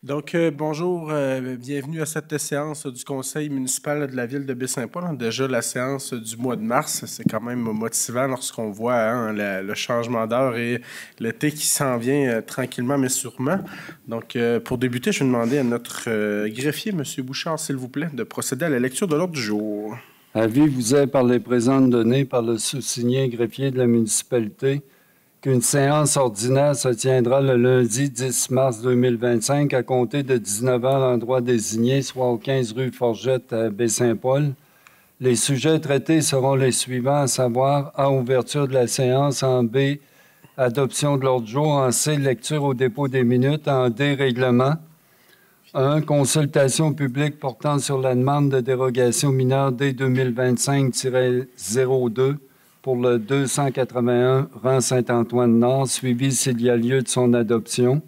Bonjour, bienvenue à cette séance du Conseil municipal de la ville de Baie-Saint-Paul. Déjà la séance du mois de mars, c'est quand même motivant lorsqu'on voit le changement d'heure et l'été qui s'en vient tranquillement mais sûrement. Pour débuter, je vais demander à notre greffier, M. Bouchard, s'il vous plaît, de procéder à la lecture de l'ordre du jour. Avis vous est par les présentes données par le sous-signé greffier de la municipalité qu'une séance ordinaire se tiendra le lundi 10 mars 2025 à compter de 19h à l'endroit désigné, soit au 15 rue Forgette à Baie-Saint-Paul. Les sujets traités seront les suivants, à savoir A. Ouverture de la séance, en B. Adoption de l'ordre du jour, en C. Lecture au dépôt des minutes, en D. Règlement. 1. Consultation publique portant sur la demande de dérogation mineure D 2025-02 pour le 281 rang Saint-Antoine-Nord, suivi s'il y a lieu de son adoption.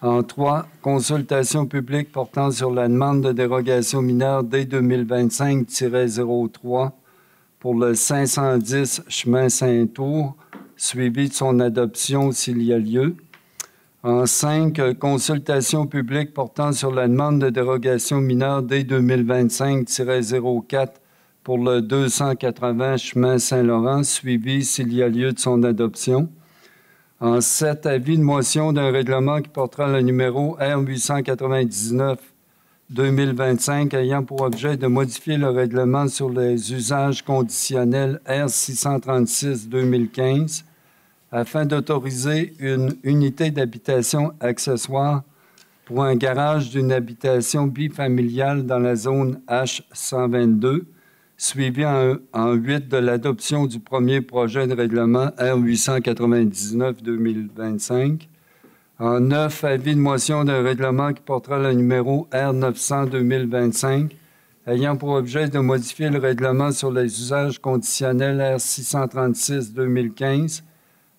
En 3. Consultation publique portant sur la demande de dérogation mineure D 2025-03 pour le 510 chemin Saint-Tour, suivi de son adoption s'il y a lieu. En 5, consultation publique portant sur la demande de dérogation mineure D 2025-04 pour le 280 chemin Saint-Laurent, suivi s'il y a lieu de son adoption. En 7, avis de motion d'un règlement qui portera le numéro R899-2025 ayant pour objet de modifier le règlement sur les usages conditionnels R636-2015 afin d'autoriser une unité d'habitation accessoire pour un garage d'une habitation bifamiliale dans la zone H122, suivi en 8 de l'adoption du premier projet de règlement R899-2025. En 9, avis de motion d'un règlement qui portera le numéro R900-2025, ayant pour objet de modifier le règlement sur les usages conditionnels R636-2015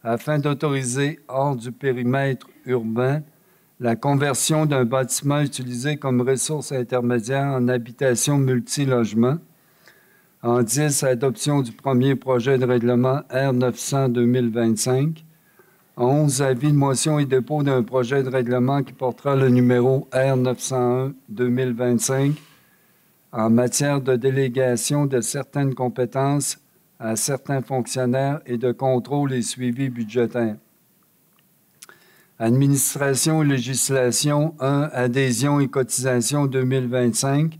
afin d'autoriser, hors du périmètre urbain, la conversion d'un bâtiment utilisé comme ressource intermédiaire en habitation multilogement. En 10, adoption du premier projet de règlement R900-2025. 11, avis de motion et dépôt d'un projet de règlement qui portera le numéro R901-2025 en matière de délégation de certaines compétences à certains fonctionnaires et de contrôle et suivi budgétaire. Administration et législation, 1. Adhésion et cotisation 2025.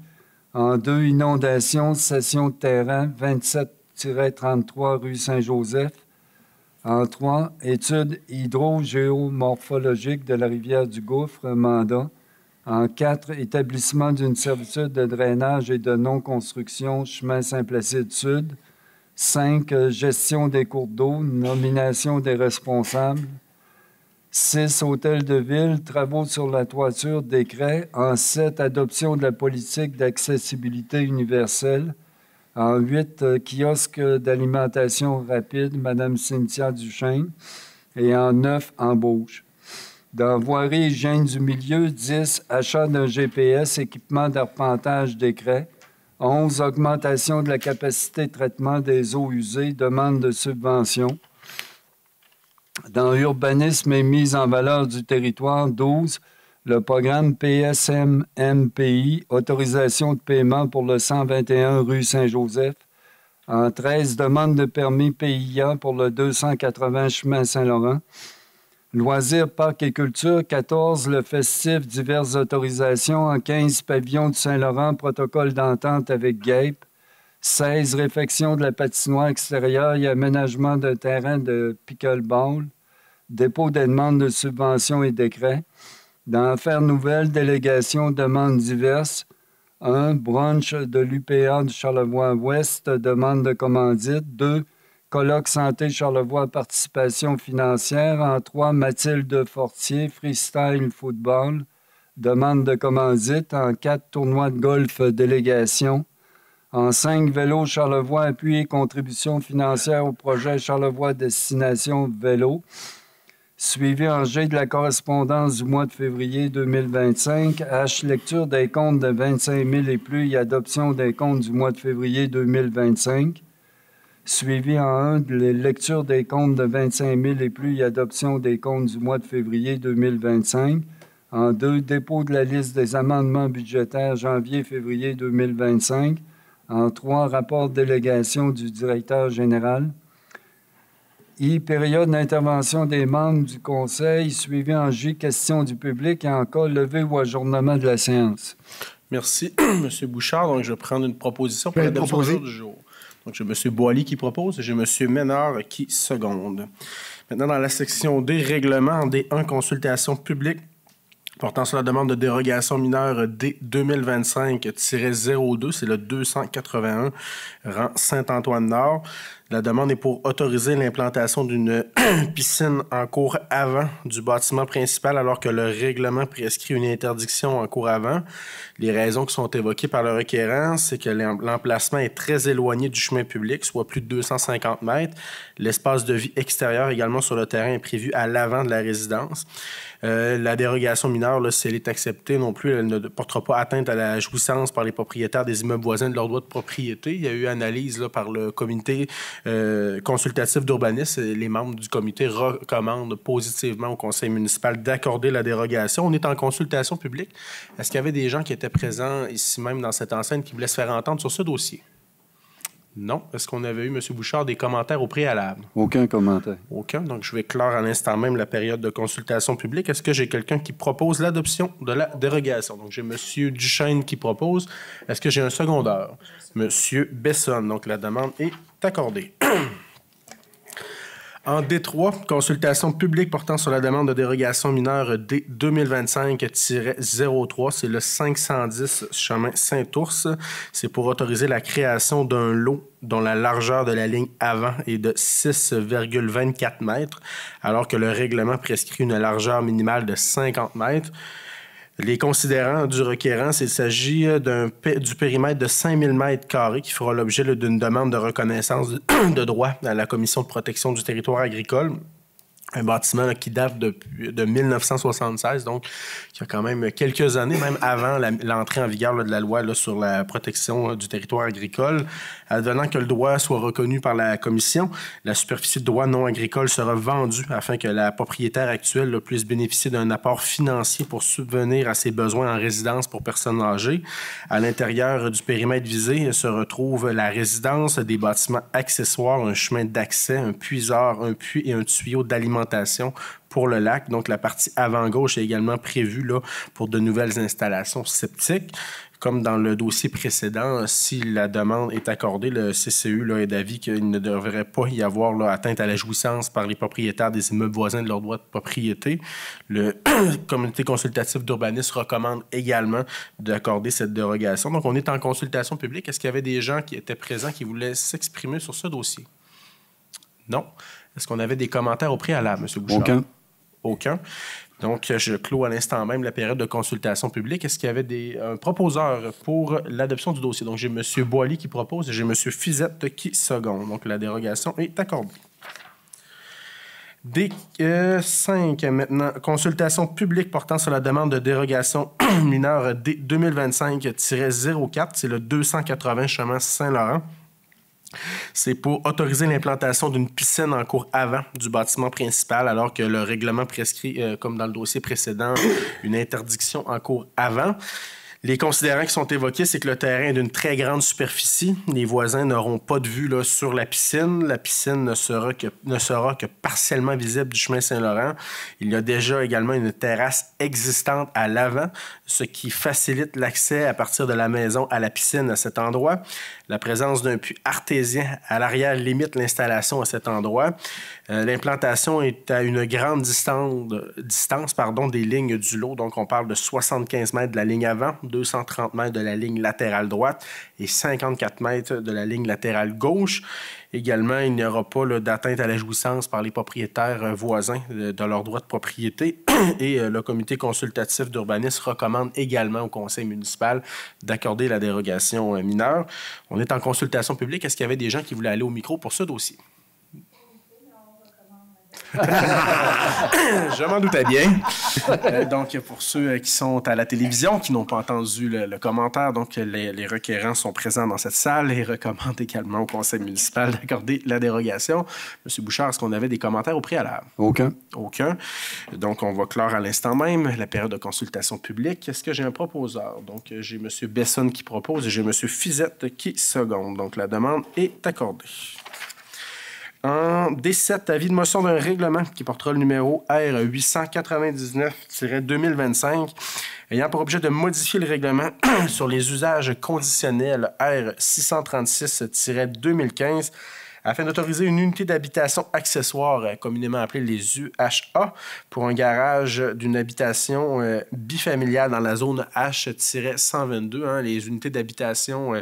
En 2. Inondation, cession de terrain, 27-33 rue Saint-Joseph. En 3. Étude hydrogéomorphologique de la rivière du Gouffre, mandat. En 4. Établissement d'une servitude de drainage et de non-construction, chemin Saint-Placide-Sud. 5. Gestion des cours d'eau, nomination des responsables. 6. Hôtel de ville, travaux sur la toiture, décret. En 7. Adoption de la politique d'accessibilité universelle. En 8. Kiosque d'alimentation rapide, Mme Cynthia Duchesne. Et en 9. Embauche. Dans voirie et hygiène du milieu, 10. Achat d'un GPS, équipement d'arpentage, décret. 11. Augmentation de la capacité de traitement des eaux usées, demande de subvention. Dans urbanisme et mise en valeur du territoire, 12. Le programme PSMMPI, autorisation de paiement pour le 121 rue Saint-Joseph. En 13, demande de permis PIA pour le 280 chemin Saint-Laurent. Loisirs, parcs et culture, 14, le festif, diverses autorisations. En 15, pavillon du Saint-Laurent, protocole d'entente avec GAPE. 16, réfection de la patinoire extérieure et aménagement d'un terrain de pickleball. Dépôt des demandes de subventions et décrets. Dans affaires nouvelles, délégation, demandes diverses. 1, brunch de l'UPA de Charlevoix-Ouest, demande de commandite. 2, colloque santé Charlevoix, participation financière. En 3, Mathilde Fortier, freestyle football, demande de commandite. En 4, tournoi de golf, délégation. En 5, vélo Charlevoix, appui et contribution financière au projet Charlevoix Destination Vélo. Suivi en G de la correspondance du mois de février 2025. H, lecture des comptes de 25 000 et plus et adoption des comptes du mois de février 2025. Suivi en 1 de la lecture des comptes de 25 000 et plus et adoption des comptes du mois de février 2025. En 2, dépôt de la liste des amendements budgétaires janvier-février 2025. En 3, rapport de délégation du directeur général. I, période d'intervention des membres du Conseil, suivi en J, questions du public et en cas levé ou ajournement de la séance. Merci, M. Bouchard. Donc, je vais prendre une proposition pour l'adoption du jour. Donc, j'ai M. Boily qui propose et j'ai M. Ménard qui seconde. Maintenant, dans la section D, règlement, D1, consultation publique portant sur la demande de dérogation mineure D 2025-02, c'est le 281, rang Saint-Antoine-Nord. La demande est pour autoriser l'implantation d'une piscine en cours avant du bâtiment principal alors que le règlement prescrit une interdiction en cours avant. Les raisons qui sont évoquées par le requérant, c'est que l'emplacement est très éloigné du chemin public, soit plus de 250 mètres. L'espace de vie extérieur également sur le terrain est prévu à l'avant de la résidence. La dérogation mineure, là, si elle est acceptée non plus, elle ne portera pas atteinte à la jouissance par les propriétaires des immeubles voisins de leur droit de propriété. Il y a eu analyse là, par le comité consultatif d'urbanisme. Les membres du comité recommandent positivement au conseil municipal d'accorder la dérogation. On est en consultation publique. Est-ce qu'il y avait des gens qui étaient présents ici même dans cette enceinte qui voulaient se faire entendre sur ce dossier? Non. Est-ce qu'on avait eu, M. Bouchard, des commentaires au préalable? Aucun commentaire. Aucun. Donc, je vais clore à l'instant même la période de consultation publique. Est-ce que j'ai quelqu'un qui propose l'adoption de la dérogation? Donc, j'ai M. Duchesne qui propose. Est-ce que j'ai un secondeur? M. Bessonne. Donc, la demande est accordée. En D3, consultation publique portant sur la demande de dérogation mineure D 2025-03, c'est le 510 chemin Saint-Ours. C'est pour autoriser la création d'un lot dont la largeur de la ligne avant est de 6,24 mètres, alors que le règlement prescrit une largeur minimale de 50 mètres. Les considérants du requérant, il s'agit du périmètre de 5000 mètres carrés qui fera l'objet d'une demande de reconnaissance de droit à la Commission de protection du territoire agricole. Un bâtiment là, qui date de 1976, donc qui a quand même quelques années, même avant l'entrée en vigueur là, de la loi là, sur la protection du territoire agricole. Advenant que le droit soit reconnu par la Commission, la superficie de droit non agricole sera vendue afin que la propriétaire actuelle là, puisse bénéficier d'un apport financier pour subvenir à ses besoins en résidence pour personnes âgées. À l'intérieur du périmètre visé se retrouve la résidence, des bâtiments accessoires, un chemin d'accès, un puiseur, un puits et un tuyau d'alimentation pour le lac. Donc, la partie avant-gauche est également prévue là, pour de nouvelles installations septiques. Comme dans le dossier précédent, si la demande est accordée, le CCU là, est d'avis qu'il ne devrait pas y avoir là, atteinte à la jouissance par les propriétaires des immeubles voisins de leur droit de propriété. Le comité consultatif d'urbanisme recommande également d'accorder cette dérogation. Donc, on est en consultation publique. Est-ce qu'il y avait des gens qui étaient présents qui voulaient s'exprimer sur ce dossier? Non. Est-ce qu'on avait des commentaires au préalable, M. Bouchard? Aucun. Aucun. Donc, je clôt à l'instant même la période de consultation publique. Est-ce qu'il y avait des proposeurs pour l'adoption du dossier? Donc, j'ai M. Boily qui propose et j'ai M. Fizette qui seconde. Donc, la dérogation est accordée. D5 maintenant. Consultation publique portant sur la demande de dérogation mineure D 2025-04. C'est le 280 chemin Saint-Laurent. C'est pour autoriser l'implantation d'une piscine en cours avant du bâtiment principal, alors que le règlement prescrit, comme dans le dossier précédent, une interdiction en cours avant. Les considérants qui sont évoqués, c'est que le terrain est d'une très grande superficie. Les voisins n'auront pas de vue là, sur la piscine. La piscine ne sera que partiellement visible du chemin Saint-Laurent. Il y a déjà également une terrasse existante à l'avant, ce qui facilite l'accès à partir de la maison à la piscine à cet endroit. La présence d'un puits artésien à l'arrière limite l'installation à cet endroit. L'implantation est à une grande distance des lignes du lot. Donc, on parle de 75 mètres de la ligne avant, 230 mètres de la ligne latérale droite et 54 mètres de la ligne latérale gauche. Également, il n'y aura pas d'atteinte à la jouissance par les propriétaires voisins de leur droit de propriété. Et le comité consultatif d'urbanisme recommande également au conseil municipal d'accorder la dérogation mineure. On est en consultation publique. Est-ce qu'il y avait des gens qui voulaient aller au micro pour ce dossier? Je m'en doutais bien. Donc, pour ceux qui sont à la télévision, qui n'ont pas entendu le commentaire, donc les requérants sont présents dans cette salle et recommandent également au conseil municipal d'accorder la dérogation. Monsieur Bouchard, est-ce qu'on avait des commentaires au préalable? Aucun. Aucun. Donc, on va clore à l'instant même la période de consultation publique. Est-ce que j'ai un proposeur? Donc, j'ai M. Besson qui propose et j'ai M. Fizette qui seconde. Donc, la demande est accordée. En D7, avis de motion d'un règlement qui portera le numéro R899-2025, ayant pour objet de modifier le règlement sur les usages conditionnels R636-2015 afin d'autoriser une unité d'habitation accessoire, communément appelée les UHA, pour un garage d'une habitation bifamiliale dans la zone H-122. Les unités d'habitation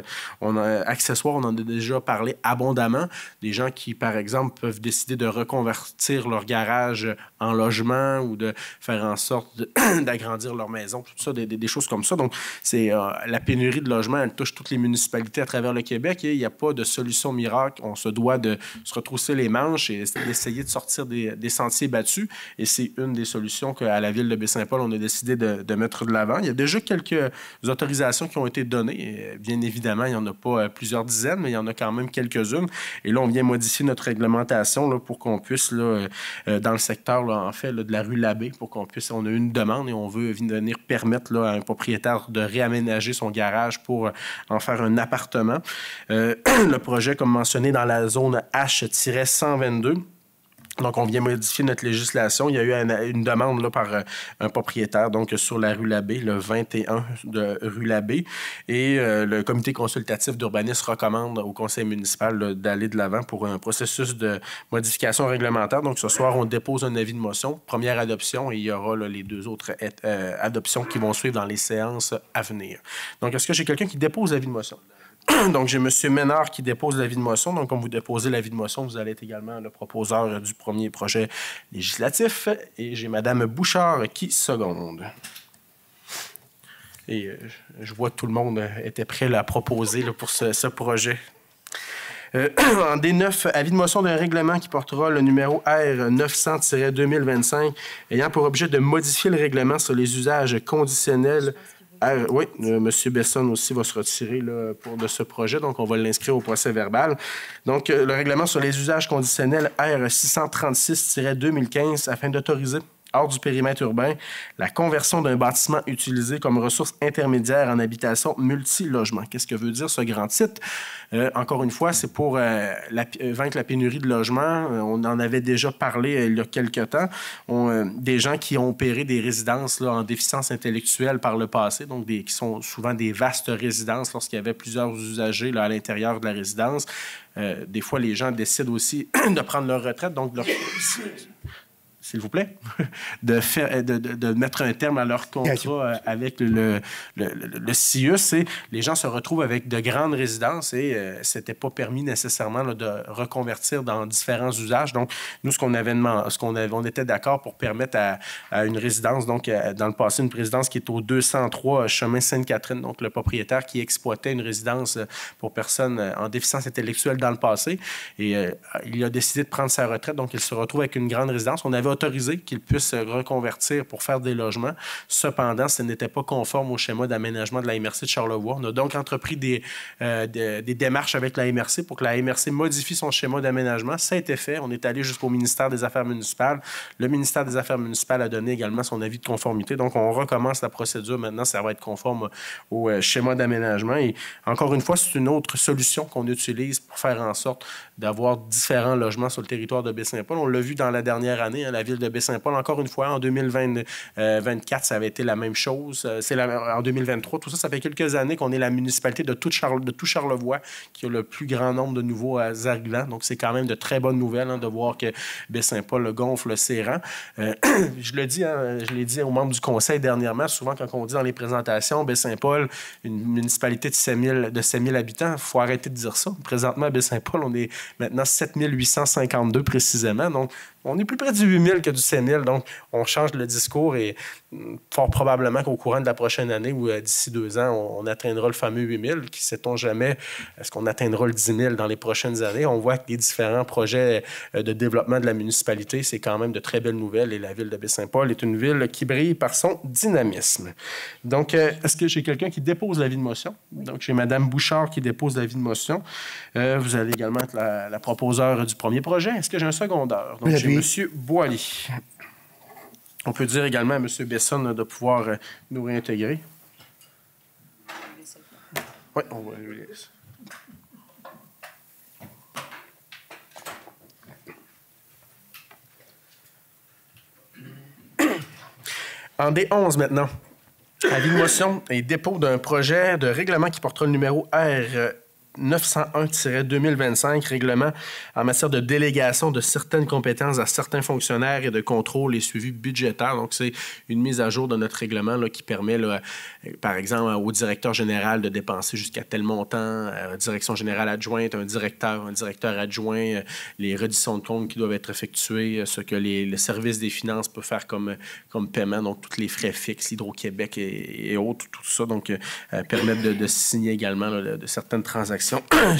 accessoires, on en a déjà parlé abondamment. Des gens qui, par exemple, peuvent décider de reconvertir leur garage en logement ou de faire en sorte d'agrandir leur maison, tout ça, des choses comme ça. Donc, c'est la pénurie de logements, elle touche toutes les municipalités à travers le Québec et il n'y a pas de solution miracle. On se doit de se retrousser les manches et d'essayer de sortir des sentiers battus. Et c'est une des solutions qu'à la Ville de Baie-Saint-Paul, on a décidé de mettre de l'avant. Il y a déjà quelques autorisations qui ont été données. Et bien évidemment, il n'y en a pas plusieurs dizaines, mais il y en a quand même quelques-unes. Et là, on vient modifier notre réglementation là, pour qu'on puisse, là, dans le secteur, là, en fait, là, de la rue Labbé, pour qu'on puisse... On a une demande et on veut venir permettre là, à un propriétaire de réaménager son garage pour en faire un appartement. Le projet, comme mentionné, dans la zone H-122. Donc, on vient modifier notre législation. Il y a eu une demande là, par un propriétaire donc sur la rue Labbé, le 21 de rue Labbé. Et le comité consultatif d'urbanisme recommande au conseil municipal là, d'aller de l'avant pour un processus de modification réglementaire. Donc, ce soir, on dépose un avis de motion, première adoption, et il y aura là, les deux autres adoptions qui vont suivre dans les séances à venir. Donc, est-ce que j'ai quelqu'un qui dépose l'avis de motion? Donc, j'ai M. Ménard qui dépose l'avis de motion. Donc, comme vous déposez l'avis de motion, vous allez être également le proposeur du premier projet législatif. Et j'ai Mme Bouchard qui seconde. Et je vois que tout le monde était prêt là, à proposer là, pour ce projet. En D9, avis de motion d'un règlement qui portera le numéro R900-2025, ayant pour objet de modifier le règlement sur les usages conditionnels. Oui, M. Besson aussi va se retirer là, de ce projet, donc on va l'inscrire au procès verbal. Donc, le règlement sur les usages conditionnels R636-2015 afin d'autoriser, hors du périmètre urbain, la conversion d'un bâtiment utilisé comme ressource intermédiaire en habitation multilogement. Qu'est-ce que veut dire ce grand titre? Encore une fois, c'est pour vaincre la pénurie de logements. On en avait déjà parlé il y a quelques temps. Des gens qui ont opéré des résidences là, en déficience intellectuelle par le passé, donc qui sont souvent des vastes résidences lorsqu'il y avait plusieurs usagers là, à l'intérieur de la résidence. Des fois, les gens décident aussi de prendre leur retraite, donc s'il vous plaît, de mettre un terme à leur contrat avec le CIUS. Et les gens se retrouvent avec de grandes résidences et c'était pas permis nécessairement là, de reconvertir dans différents usages. Donc, nous, on était d'accord pour permettre à une résidence, donc dans le passé, une résidence qui est au 203 chemin Sainte-Catherine, donc le propriétaire qui exploitait une résidence pour personnes en déficience intellectuelle dans le passé. Et il a décidé de prendre sa retraite, donc il se retrouve avec une grande résidence. On avait autorisé qu'il puisse se reconvertir pour faire des logements. Cependant, ce n'était pas conforme au schéma d'aménagement de la MRC de Charlevoix. On a donc entrepris des démarches avec la MRC pour que la MRC modifie son schéma d'aménagement. Ça a été fait. On est allé jusqu'au ministère des Affaires municipales. Le ministère des Affaires municipales a donné également son avis de conformité. Donc, on recommence la procédure. Maintenant, ça va être conforme au schéma d'aménagement. Et encore une fois, c'est une autre solution qu'on utilise pour faire en sorte d'avoir différents logements sur le territoire de Baie-Saint-Paul. On l'a vu dans la dernière année, la ville de Baie-Saint-Paul. Encore une fois, en 2024, ça avait été la même chose. En 2023, tout ça, ça fait quelques années qu'on est la municipalité de tout Charlevoix qui a le plus grand nombre de nouveaux arrivants. Donc, c'est quand même de très bonnes nouvelles de voir que Baie-Saint-Paul gonfle ses rangs. Je l'ai dit aux membres du conseil dernièrement, souvent quand on dit dans les présentations, Baie-Saint-Paul, une municipalité de 7 000 habitants, il faut arrêter de dire ça. Présentement, à Baie-Saint-Paul, on est maintenant 7 852 précisément. Donc, on est plus près du 8 000 CNIL que du CNIL. Donc, on change le discours et fort probablement qu'au courant de la prochaine année ou d'ici 2 ans, on atteindra le fameux 8 000. Qui sait-on jamais, est-ce qu'on atteindra le 10 000 dans les prochaines années? On voit que les différents projets de développement de la municipalité, c'est quand même de très belles nouvelles et la ville de Baie-Saint-Paul est une ville qui brille par son dynamisme. Donc, est-ce que j'ai quelqu'un qui dépose l'avis de motion? Donc, j'ai Mme Bouchard qui dépose l'avis de motion. Vous allez également être la proposeur du premier projet. Est-ce que j'ai un secondeur? Donc, j'ai M. Boily. On peut dire également à M. Besson de pouvoir nous réintégrer. Oui, on va lui laisser. En D11 maintenant. Avis de motion et dépôt d'un projet de règlement qui portera le numéro R 901-2025, règlement en matière de délégation de certaines compétences à certains fonctionnaires et de contrôle et suivi budgétaire. Donc, c'est une mise à jour de notre règlement là, qui permet, là, par exemple, au directeur général de dépenser jusqu'à tel montant, direction générale adjointe, un directeur adjoint, les redditions de comptes qui doivent être effectuées, ce que le service des finances peut faire comme paiement, donc tous les frais fixes, l'Hydro-Québec et autres, tout ça, donc permettre de signer également là, de certaines transactions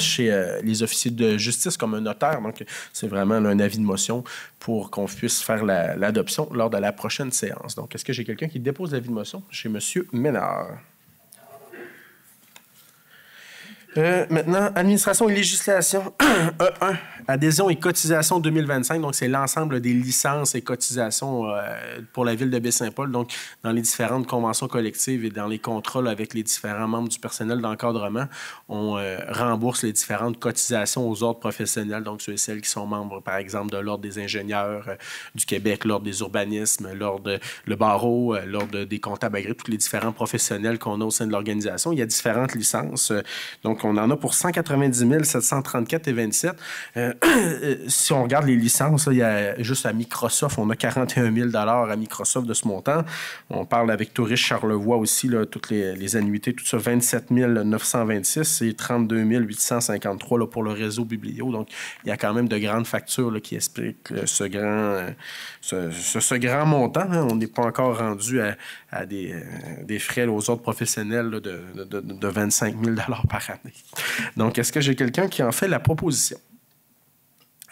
chez les officiers de justice comme un notaire. Donc, c'est vraiment là, un avis de motion pour qu'on puisse faire l'adoption lors de la prochaine séance. Donc, est-ce que j'ai quelqu'un qui dépose l'avis de motion? Chez M. Ménard. Maintenant, administration et législation. E1, adhésion et cotisation 2025. Donc, c'est l'ensemble des licences et cotisations pour la ville de Baie-Saint-Paul. Donc, dans les différentes conventions collectives et dans les contrats là, avec les différents membres du personnel d'encadrement, on rembourse les différentes cotisations aux ordres professionnels. Donc, ceux et celles qui sont membres, par exemple, de l'Ordre des ingénieurs du Québec, l'Ordre des urbanismes, le barreau, l'Ordre des comptables agréés, tous les différents professionnels qu'on a au sein de l'organisation. Il y a différentes licences. Donc, on en a pour 190 734,27. Si on regarde les licences, là, il y a juste à Microsoft, on a 41 000 à Microsoft de ce montant. On parle avec Tourisme Charlevoix aussi, là, toutes les annuités, tout ça, 27 926 et 32 853 là, pour le réseau Biblio. Donc, il y a quand même de grandes factures là, qui expliquent ce grand montant. Hein. On n'est pas encore rendu à des frais là, aux ordres professionnels là, de 25 000 par année. Donc, est-ce que j'ai quelqu'un qui en fait la proposition?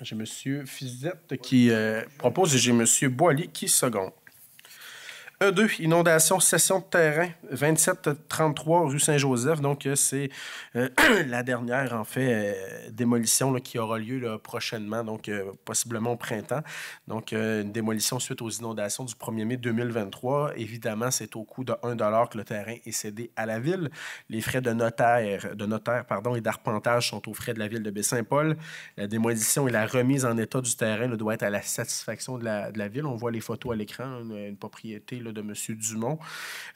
J'ai M. Fizette qui propose et j'ai M. Boily qui seconde. E2, inondation, cession de terrain, 2733 rue Saint-Joseph. Donc, c'est la dernière, en fait, démolition là, qui aura lieu là, prochainement, donc possiblement au printemps. Donc, une démolition suite aux inondations du 1er mai 2023. Évidemment, c'est au coût de 1 $ que le terrain est cédé à la ville. Les frais de notaire et d'arpentage sont aux frais de la ville de Baie-Saint-Paul. La démolition et la remise en état du terrain là, doit être à la satisfaction de la ville. On voit les photos à l'écran, une propriété là, de M. Dumont.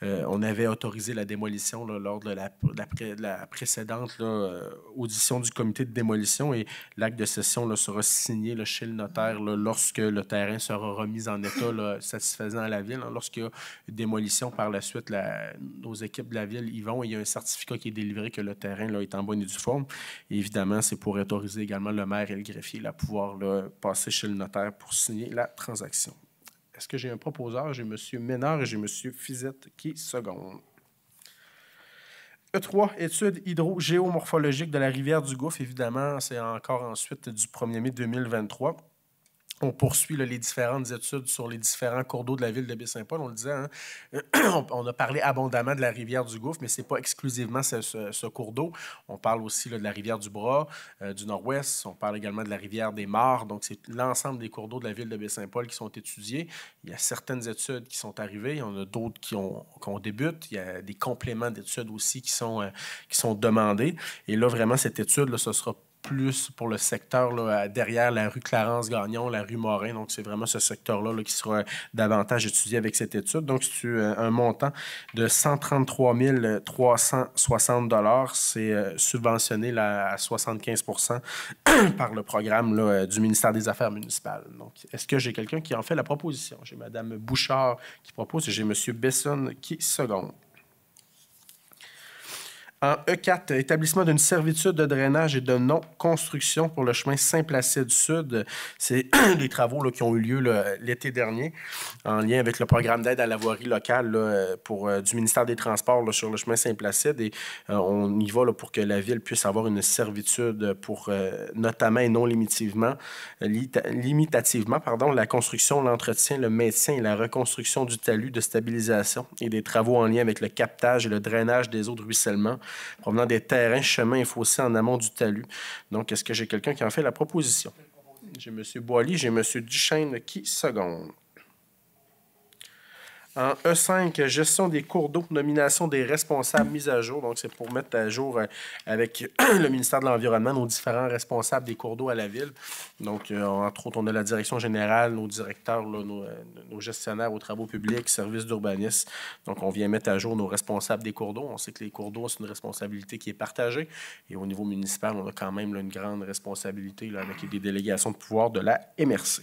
On avait autorisé la démolition là, lors de la précédente là, audition du comité de démolition et l'acte de cession là, sera signé là, chez le notaire là, lorsque le terrain sera remis en état là, satisfaisant à la ville. Hein, lorsqu'il y a une démolition par la suite, nos équipes de la ville y vont et il y a un certificat qui est délivré que le terrain là, est en bonne et due forme. Et évidemment, c'est pour autoriser également le maire et le greffier à pouvoir là, passer chez le notaire pour signer la transaction. Est-ce que j'ai un proposeur? J'ai M. Ménard et j'ai M. Fizette qui seconde. E3, études hydro-géomorphologiques de la rivière du Gouffre. Évidemment, c'est encore ensuite du 1er mai 2023. On poursuit là, les différentes études sur les différents cours d'eau de la ville de Baie-Saint-Paul. On le disait, hein? On a parlé abondamment de la rivière du Gouffre, mais ce n'est pas exclusivement ce cours d'eau. On parle aussi là, de la rivière du Bras, du Nord-Ouest. On parle également de la rivière des Mares. Donc, c'est l'ensemble des cours d'eau de la ville de Baie-Saint-Paul qui sont étudiés. Il y a certaines études qui sont arrivées. Il y en a d'autres qu'on débute. Il y a des compléments d'études aussi qui sont demandés. Et là, vraiment, cette étude, là, ce sera plus pour le secteur là, derrière la rue Clarence-Gagnon, la rue Morin. Donc, c'est vraiment ce secteur-là là, qui sera davantage étudié avec cette étude. Donc, c'est un montant de 133 360 $. C'est subventionné là, à 75 % par le programme là, du ministère des Affaires municipales. Donc, est-ce que j'ai quelqu'un qui en fait la proposition? J'ai Mme Bouchard qui propose et j'ai M. Besson qui seconde. En E4, établissement d'une servitude de drainage et de non-construction pour le chemin Saint-Placide Sud. C'est des travaux là, qui ont eu lieu l'été dernier en lien avec le programme d'aide à la voirie locale là, du ministère des Transports là, sur le chemin Saint-Placide. Et on y va là, pour que la ville puisse avoir une servitude pour notamment et non limitativement, la construction, l'entretien, le maintien et la reconstruction du talus de stabilisation et des travaux en lien avec le captage et le drainage des eaux de ruissellement provenant des terrains, chemins et fossés en amont du talus. Donc, est-ce que j'ai quelqu'un qui en fait la proposition? J'ai M. Boily, j'ai M. Duchesne qui seconde. En E5, gestion des cours d'eau, nomination des responsables, mise à jour. Donc, c'est pour mettre à jour avec le ministère de l'Environnement nos différents responsables des cours d'eau à la ville. Donc, entre autres, on a la direction générale, nos directeurs, là, nos gestionnaires aux travaux publics, services d'urbanisme. Donc, on vient mettre à jour nos responsables des cours d'eau. On sait que les cours d'eau, c'est une responsabilité qui est partagée. Et au niveau municipal, on a quand même là, une grande responsabilité là, avec des délégations de pouvoir de la MRC.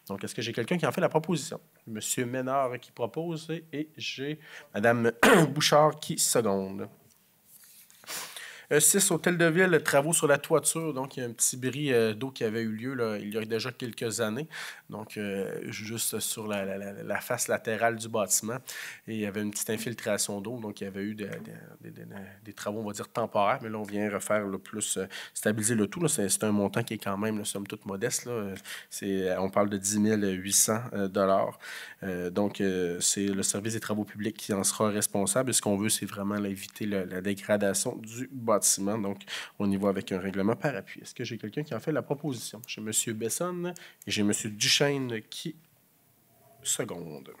Donc, est-ce que j'ai quelqu'un qui en fait la proposition? Monsieur Ménard qui propose et j'ai Mme Bouchard qui seconde. 6, Hôtel de Ville, travaux sur la toiture. Donc, il y a un petit bris d'eau qui avait eu lieu là, il y a déjà quelques années. Donc, juste sur la face latérale du bâtiment. Et il y avait une petite infiltration d'eau. Donc, il y avait eu des travaux, on va dire, temporaires. Mais là, on vient refaire le plus, stabiliser le tout. Là. C'est un montant qui est quand même, là, somme toute, modeste. Là. On parle de 10 800 $. Donc, c'est le service des travaux publics qui en sera responsable. Et ce qu'on veut, c'est vraiment là, éviter la dégradation du bâtiment. Donc, on y va avec un règlement par appui. Est-ce que j'ai quelqu'un qui en fait la proposition? J'ai M. Besson et j'ai M. Duchesne qui seconde.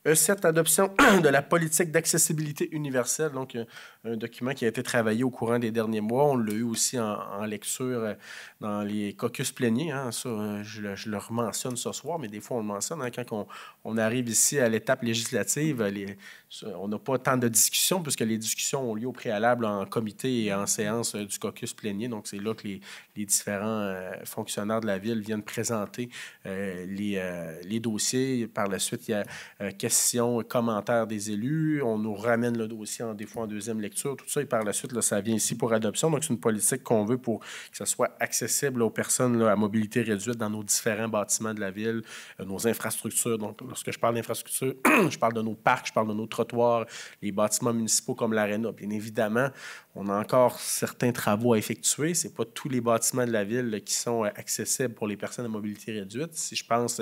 E7, adoption de la politique d'accessibilité universelle, donc un document qui a été travaillé au courant des derniers mois. On l'a eu aussi en lecture dans les caucus pléniers. Hein. Ça, je le rementionne ce soir, mais des fois, on le mentionne. Hein, quand on arrive ici à l'étape législative, on n'a pas tant de discussions, puisque les discussions ont lieu au préalable en comité et en séance du caucus plénier. Donc, c'est là que les différents fonctionnaires de la ville viennent présenter les dossiers. Par la suite, il y a questions, commentaires des élus. On nous ramène le dossier des fois en deuxième lecture. Tout ça, et par la suite, là, ça vient ici pour adoption. Donc, c'est une politique qu'on veut pour que ça soit accessible là, aux personnes là, à mobilité réduite dans nos différents bâtiments de la ville, nos infrastructures. Donc, lorsque je parle d'infrastructures, je parle de nos parcs, je parle de nos trottoirs, les bâtiments municipaux comme l'aréna. Bien évidemment, on a encore certains travaux à effectuer. Ce n'est pas tous les bâtiments de la ville là, qui sont accessibles pour les personnes à mobilité réduite. Si je pense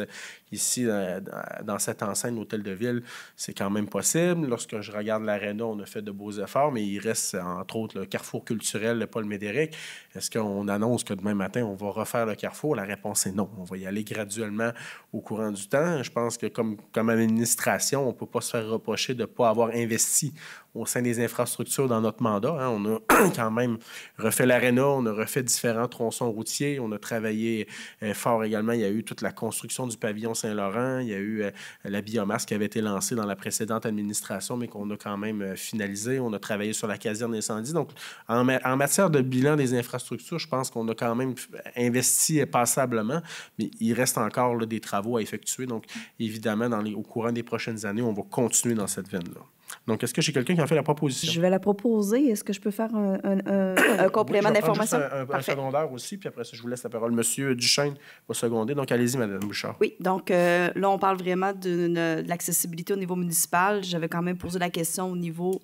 ici, dans cette enceinte, l'hôtel de ville, c'est quand même possible. Lorsque je regarde l'aréna, on a fait de beaux efforts, mais il reste, entre autres, le carrefour culturel, le Paul Médéric. Est-ce qu'on annonce que demain matin, on va refaire le carrefour? La réponse est non. On va y aller graduellement au courant du temps. Je pense que comme administration, on ne peut pas se faire reprocher de ne pas avoir investi au sein des infrastructures dans notre mandat. Hein. On a quand même refait l'aréna, on a refait différents tronçons routiers, on a travaillé fort également. Il y a eu toute la construction du pavillon Saint-Laurent, il y a eu la biomasse qui avait été lancée dans la précédente administration, mais qu'on a quand même finalisé. On a travaillé sur la caserne d'incendie. Donc, en matière de bilan des infrastructures, je pense qu'on a quand même investi passablement, mais il reste encore là, des travaux à effectuer. Donc, évidemment, au courant des prochaines années, on va continuer dans cette veine-là. Donc, est-ce que j'ai quelqu'un qui a fait la proposition? Je vais la proposer. Est-ce que je peux faire un complément d'information? Un secondaire aussi, puis après ça, je vous laisse la parole. Monsieur Duchesne va seconder. Donc, allez-y, Mme Bouchard. Oui, donc là, on parle vraiment de l'accessibilité au niveau municipal. J'avais quand même posé la question au niveau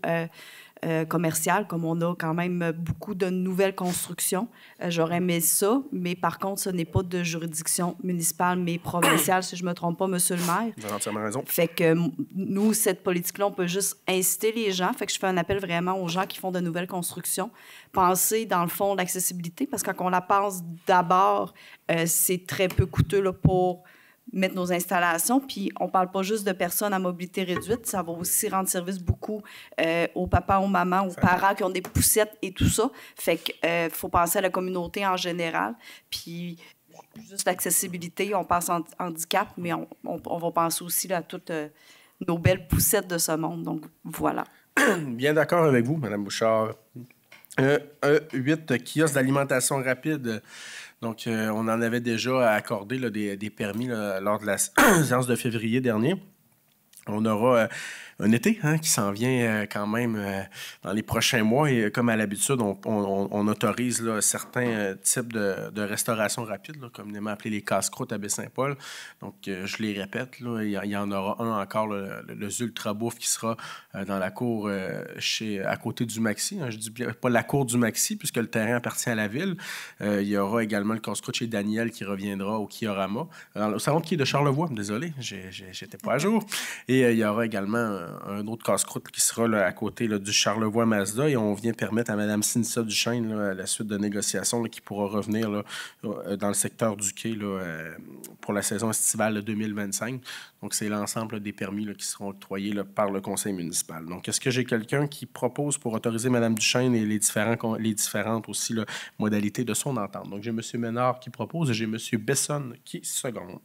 commercial, comme on a quand même beaucoup de nouvelles constructions. J'aurais aimé ça, mais par contre, ce n'est pas de juridiction municipale, mais provinciale, si je ne me trompe pas, monsieur le maire. Vous avez entièrement raison. Fait que nous, cette politique-là, on peut juste inciter les gens. Fait que je fais un appel vraiment aux gens qui font de nouvelles constructions. Penser, dans le fond, l'accessibilité, parce que quand on la pense d'abord, c'est très peu coûteux là, pour mettre nos installations, puis on parle pas juste de personnes à mobilité réduite, ça va aussi rendre service beaucoup aux papas, aux mamans, aux parents qui ont des poussettes et tout ça. Fait que faut penser à la communauté en général, puis juste l'accessibilité, on pense en handicap, mais on va penser aussi là, à toutes nos belles poussettes de ce monde. Donc, voilà. Bien d'accord avec vous, Mme Bouchard. 8, kiosque d'alimentation rapide. Donc, on en avait déjà accordé là, des permis là, lors de la séance de février dernier. On aura un été qui s'en vient quand même dans les prochains mois. Et comme à l'habitude, on autorise là, certains types de restauration rapide, là, communément appelés les casse-croûtes à Baie-Saint-Paul. Donc, je les répète, là, il y en aura un encore, le Ultra Bouffe, qui sera dans la cour à côté du Maxi. Je dis pas la cour du Maxi, puisque le terrain appartient à la ville. Il y aura également le casse-croûte chez Daniel qui reviendra au Kiorama. Au salon de quai de Charlevoix, désolé, j'étais pas à jour. Et il y aura également un autre casse-croûte qui sera là, à côté là, du Charlevoix Mazda. Et on vient permettre à Mme Cynthia Duchesne, là, à la suite de négociations, là, qui pourra revenir là, dans le secteur du quai là, pour la saison estivale 2025. Donc, c'est l'ensemble des permis là, qui seront octroyés là, par le conseil municipal. Donc, est-ce que j'ai quelqu'un qui propose pour autoriser Mme Duchesne et les différentes aussi là, modalités de son entente? Donc, j'ai M. Ménard qui propose et j'ai M. Besson qui seconde.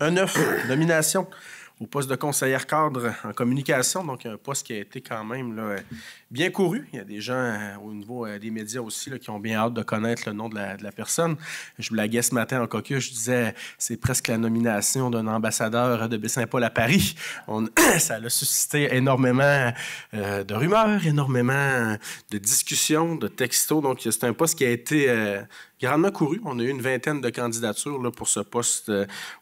Un 9, nomination au poste de conseillère cadre en communication, donc un poste qui a été quand même là, bien couru. Il y a des gens au niveau des médias aussi là, qui ont bien hâte de connaître le nom de la personne. Je blaguais ce matin en caucus, je disais c'est presque la nomination d'un ambassadeur de Baie-Saint-Paul à Paris. Ça a suscité énormément de rumeurs, énormément de discussions, de textos. Donc c'est un poste qui a été grandement couru. On a eu une vingtaine de candidatures là, pour ce poste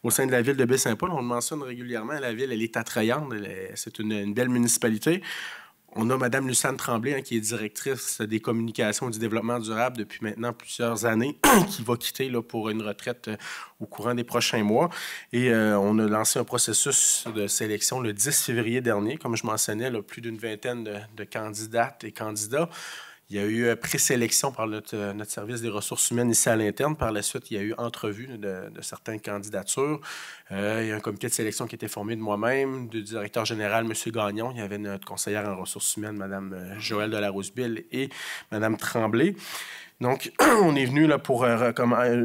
au sein de la ville de Baie-Saint-Paul. On le mentionne régulièrement, la ville, elle est attrayante. C'est une belle municipalité. On a Mme Lucane Tremblay, qui est directrice des communications et du développement durable depuis maintenant plusieurs années, qui va quitter là, pour une retraite au courant des prochains mois. Et on a lancé un processus de sélection le 10 février dernier. Comme je mentionnais, là, plus d'une vingtaine de candidates et candidats. Il y a eu présélection par notre service des ressources humaines ici à l'interne. Par la suite, il y a eu entrevue de certaines candidatures. Il y a un comité de sélection qui a été formé de moi-même, du directeur général, M. Gagnon. Il y avait notre conseillère en ressources humaines, Mme Joëlle de la Roseville et Mme Tremblay. Donc, on est venu là,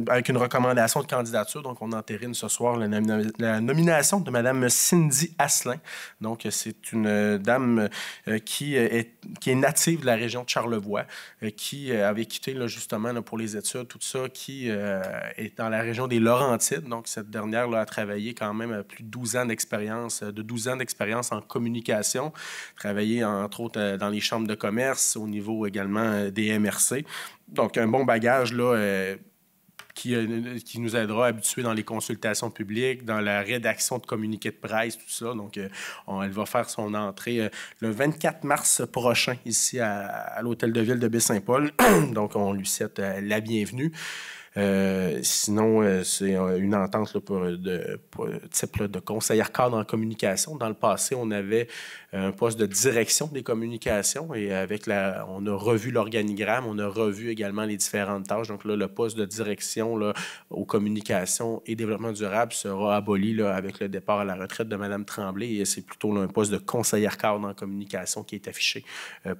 avec une recommandation de candidature. Donc, on entérine ce soir la nomination de Mme Cindy Asselin. Donc, c'est une dame qui est native de la région de Charlevoix, qui avait quitté là, justement là, pour les études, tout ça, qui est dans la région des Laurentides. Donc, cette dernière là, a travaillé quand même plus de 12 ans d'expérience, en communication, travaillé entre autres dans les chambres de commerce, au niveau également des MRC. Donc, un bon bagage là, qui nous aidera à habituer dans les consultations publiques, dans la rédaction de communiqués de presse, tout ça. Donc, elle va faire son entrée le 24 mars prochain ici à l'Hôtel de Ville de Baie-Saint-Paul. Donc, on lui souhaite la bienvenue. Sinon, c'est une entente là, pour type là, de conseillère cadre en communication. Dans le passé, on avait un poste de direction des communications et on a revu l'organigramme, on a revu également les différentes tâches. Donc là, le poste de direction là, aux communications et développement durable sera aboli là, avec le départ à la retraite de Mme Tremblay et c'est plutôt là, un poste de conseillère cadre en communication qui est affiché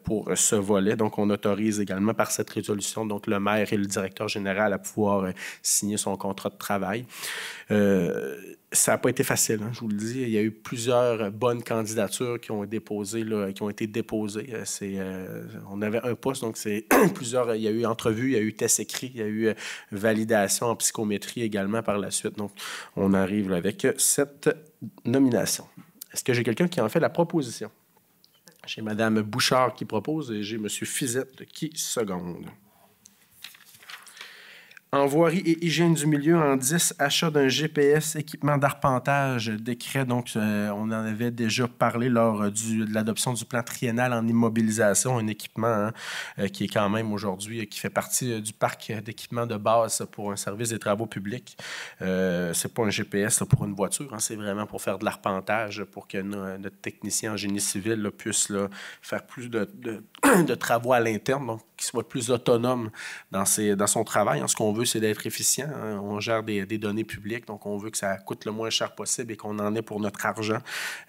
pour ce volet. Donc, on autorise également par cette résolution donc le maire et le directeur général à pouvoir signer son contrat de travail. Ça n'a pas été facile, je vous le dis. Il y a eu plusieurs bonnes candidatures qui ont été déposées. On avait un poste, donc c'est plusieurs. Il y a eu entrevue, il y a eu test écrit, il y a eu validation en psychométrie également par la suite. Donc, on arrive là, avec cette nomination. Est-ce que j'ai quelqu'un qui en fait la proposition? J'ai Mme Bouchard qui propose et j'ai M. Fizette qui seconde. En voirie et hygiène du milieu, en 10, achat d'un GPS, équipement d'arpentage, décret. Donc, on en avait déjà parlé lors de l'adoption du plan triennal en immobilisation, un équipement qui est quand même aujourd'hui, qui fait partie du parc d'équipements de base pour un service des travaux publics. C'est pas un GPS là, pour une voiture, c'est vraiment pour faire de l'arpentage, pour que notre technicien en génie civil là, puisse là, faire plus de travaux à l'interne, donc qu'il soit plus autonome dans son travail. Ce qu'on veut, c'est d'être efficient. On gère des données publiques, donc on veut que ça coûte le moins cher possible et qu'on en ait pour notre argent.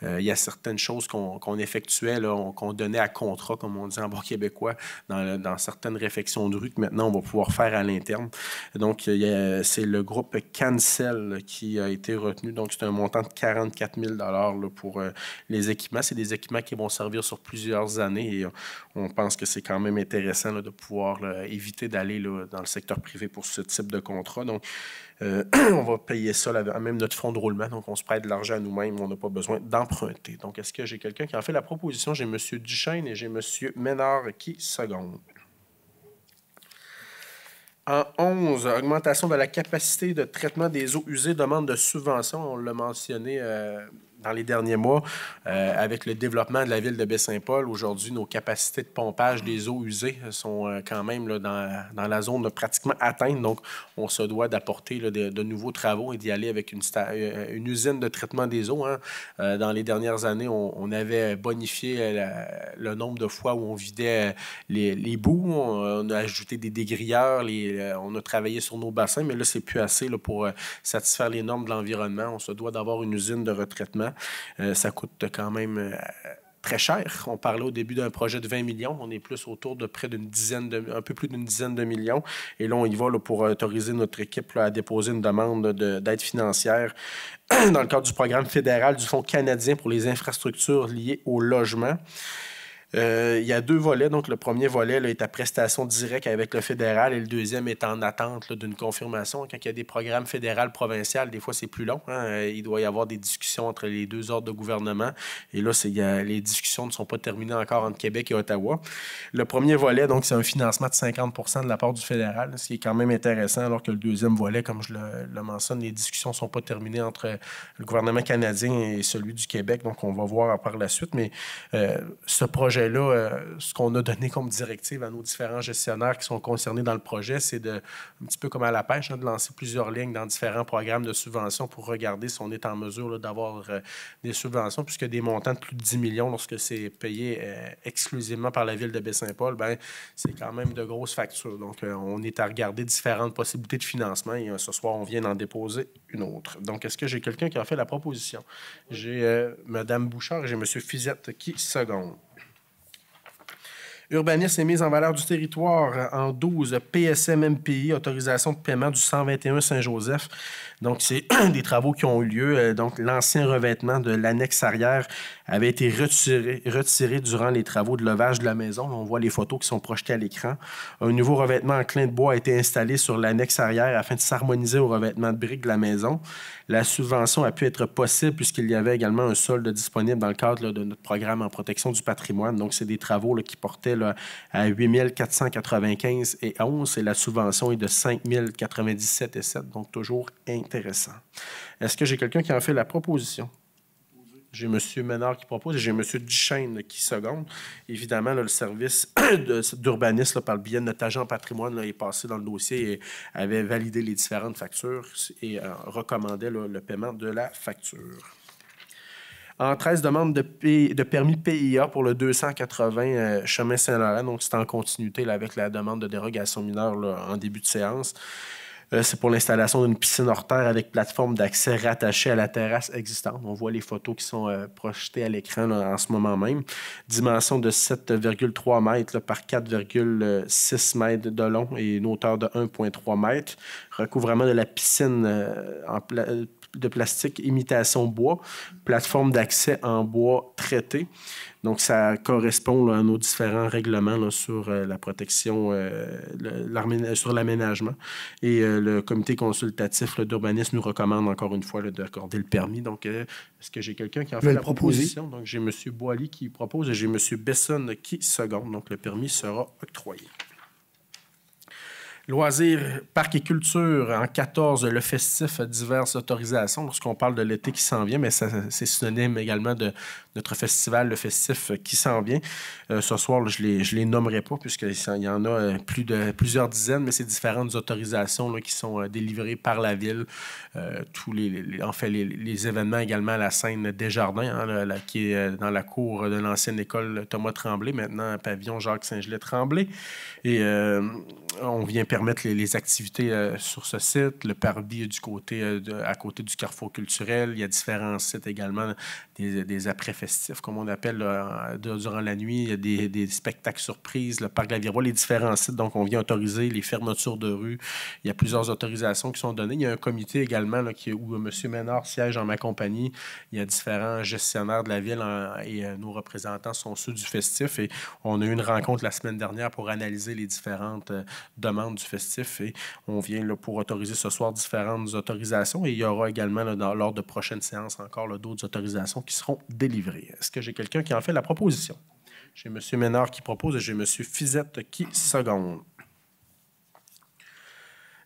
Il y a certaines choses qu'on effectuait, là, qu'on donnait à contrat, comme on dit en bon québécois, dans certaines réfections de rue que maintenant on va pouvoir faire à l'interne. Donc, c'est le groupe Cancel qui a été retenu. Donc, c'est un montant de 44 000 là, pour les équipements. C'est des équipements qui vont servir sur plusieurs années et on pense que c'est quand même intéressant là, de pouvoir éviter d'aller là, dans le secteur privé pour ce ce type de contrat. Donc, on va payer ça à même notre fonds de roulement. Donc, on se prête de l'argent à nous-mêmes. On n'a pas besoin d'emprunter. Donc, est-ce que j'ai quelqu'un qui en fait la proposition? J'ai M. Duchesne et j'ai M. Ménard qui seconde. En 11, augmentation de la capacité de traitement des eaux usées, demande de subvention. On l'a mentionné dans les derniers mois, avec le développement de la ville de Baie-Saint-Paul. Aujourd'hui, nos capacités de pompage des eaux usées sont quand même là, dans la zone pratiquement atteinte. Donc, on se doit d'apporter de nouveaux travaux et d'y aller avec une usine de traitement des eaux. Hein. Dans les dernières années, on avait bonifié le nombre de fois où on vidait les boues. On a ajouté des dégrilleurs. On a travaillé sur nos bassins, mais là, c'est plus assez là, pour satisfaire les normes de l'environnement. On se doit d'avoir une usine de retraitement. Ça coûte quand même très cher. On parlait au début d'un projet de 20 millions. On est plus autour de près un peu plus d'une dizaine de millions. Et là, on y va là, pour autoriser notre équipe là, à déposer une demande d'aide financière dans le cadre du programme fédéral du Fonds canadien pour les infrastructures liées au logement. Il y a 2 volets. Donc, le premier volet là, est à prestation directe avec le fédéral et le deuxième est en attente là, d'une confirmation. Quand il y a des programmes fédéraux, provinciaux, des fois, c'est plus long. Hein? Il doit y avoir des discussions entre les 2 ordres de gouvernement. Et là, les discussions ne sont pas terminées encore entre Québec et Ottawa. Le premier volet, donc, c'est un financement de 50 % de la part du fédéral, ce qui est quand même intéressant, alors que le deuxième volet, comme je le mentionne, les discussions ne sont pas terminées entre le gouvernement canadien et celui du Québec. Donc, on va voir par la suite. Mais ce projet là, ce qu'on a donné comme directive à nos différents gestionnaires qui sont concernés dans le projet, c'est un petit peu comme à la pêche, de lancer plusieurs lignes dans différents programmes de subventions pour regarder si on est en mesure là, d'avoir des subventions, puisque des montants de plus de 10 millions, lorsque c'est payé exclusivement par la ville de Baie-Saint-Paul, ben, c'est quand même de grosses factures. Donc, on est à regarder différentes possibilités de financement et ce soir, on vient d'en déposer une autre. Donc, est-ce que j'ai quelqu'un qui a fait la proposition? J'ai Mme Bouchard et j'ai M. Fizette qui seconde. Urbanisme et mise en valeur du territoire en 12, PSM-MPI, autorisation de paiement du 121 Saint-Joseph. Donc, c'est des travaux qui ont eu lieu. Donc, l'ancien revêtement de l'annexe arrière avait été retiré durant les travaux de levage de la maison. On voit les photos qui sont projetées à l'écran. Un nouveau revêtement en clin de bois a été installé sur l'annexe arrière afin de s'harmoniser au revêtement de briques de la maison. La subvention a pu être possible puisqu'il y avait également un solde disponible dans le cadre là, de notre programme en protection du patrimoine. Donc, c'est des travaux là, qui portaient là, à 8 495,11 et la subvention est de 5 097,7. Donc, toujours intéressant. Est-ce que j'ai quelqu'un qui en fait la proposition? J'ai M. Ménard qui propose et j'ai M. Duchesne qui seconde. Évidemment, là, le service d'urbanisme, par le biais de notre agent patrimoine, là, est passé dans le dossier et avait validé les différentes factures et recommandait là, le paiement de la facture. En 13, demande de permis PIA pour le 280 chemin Saint-Laurent. Donc, c'est en continuité là, avec la demande de dérogation mineure là, en début de séance. C'est pour l'installation d'une piscine hors terre avec plateforme d'accès rattachée à la terrasse existante. On voit les photos qui sont projetées à l'écran là, en ce moment même. Dimension de 7,3 mètres là, par 4,6 mètres de long et une hauteur de 1,3 mètres. Recouvrement de la piscine de plastique imitation bois, plateforme d'accès en bois traité. Donc, ça correspond là, à nos différents règlements là, sur la protection, sur l'aménagement. Et le comité consultatif là, d'urbanisme nous recommande encore une fois là, d'accorder le permis. Donc, est-ce que j'ai quelqu'un qui en fait la proposition? Donc, j'ai M. Boily qui propose et j'ai M. Besson qui seconde. Donc, le permis sera octroyé. Loisirs, parcs et culture, en 14, le festif, diverses autorisations. Lorsqu'on parle de l'été qui s'en vient, mais c'est synonyme également de notre festival, le festif qui s'en vient. Ce soir, là, je les nommerai pas, puisqu'il y en a plusieurs dizaines, mais c'est différentes autorisations là, qui sont délivrées par la ville. Tous les événements également à la scène Desjardins, hein, qui est dans la cour de l'ancienne école Thomas Tremblay, maintenant pavillon Jacques-Saint-Gelais-Tremblay. Et on vient permettre les activités sur ce site. Le parvis du côté à côté du carrefour culturel. Il y a différents sites également, des après-festifs, comme on appelle, durant la nuit. Il y a des spectacles surprises, le parc de la Virois, les différents sites. Donc, on vient autoriser les fermetures de rue. Il y a plusieurs autorisations qui sont données. Il y a un comité également là, où M. Ménard siège en ma compagnie. Il y a différents gestionnaires de la ville et nos représentants sont ceux du festif. Et on a eu une rencontre la semaine dernière pour analyser les différentes demandes du festif et on vient là, pour autoriser ce soir différentes autorisations et il y aura également là, lors de prochaines séances encore d'autres autorisations qui seront délivrées. Est-ce que j'ai quelqu'un qui en fait la proposition? J'ai M. Ménard qui propose et j'ai M. Fizette qui seconde.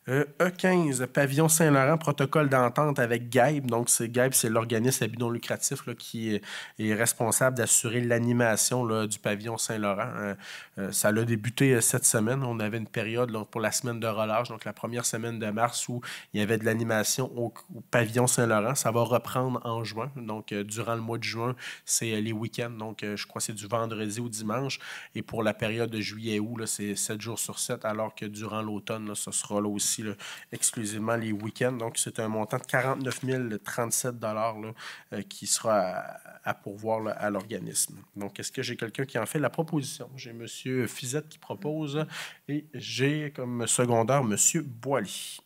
E15, Pavillon Saint-Laurent, protocole d'entente avec GAIB. Donc, GAIB, c'est l'organisme à but non lucratif là, qui est responsable d'assurer l'animation là, du Pavillon Saint-Laurent. Ça a débuté cette semaine. On avait une période là, pour la semaine de relâche, donc la première semaine de mars, où il y avait de l'animation au Pavillon Saint-Laurent. Ça va reprendre en juin. Donc, durant le mois de juin, c'est les week-ends. Donc, je crois que c'est du vendredi au dimanche. Et pour la période de juillet-août, c'est 7 jours sur 7, alors que durant l'automne, là, ce sera là aussi là, exclusivement les week-ends. Donc, c'est un montant de 49 037 $ qui sera à pourvoir là, à l'organisme. Donc, est-ce que j'ai quelqu'un qui en fait la proposition? J'ai M. Fizette qui propose et j'ai comme secondaire M. Boily.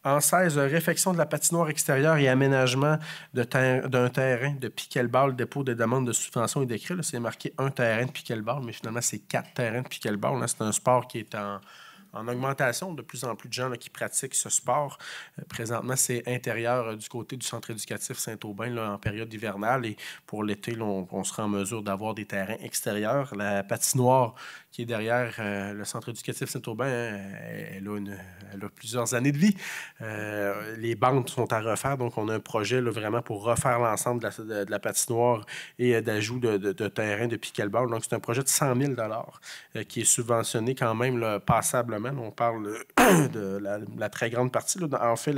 En 16, réfection de la patinoire extérieure et aménagement d'un terrain de pickleball, dépôt de demande de subvention et décret. C'est marqué un terrain de pickleball, mais finalement, c'est 4 terrains de pickleball. Là, c'est un sport qui est en augmentation, de plus en plus de gens là, qui pratiquent ce sport. Présentement, c'est intérieur du côté du centre éducatif Saint-Aubin là, en période hivernale. Et pour l'été, là, on sera en mesure d'avoir des terrains extérieurs. La patinoire qui est derrière le centre éducatif Saint-Aubin, elle a plusieurs années de vie. Les bandes sont à refaire. Donc, on a un projet là, vraiment pour refaire l'ensemble de la patinoire et d'ajout de terrain de pickleball. Donc, c'est un projet de 100 000 $ qui est subventionné quand même là, passablement. On parle de la très grande partie. Là. En fait,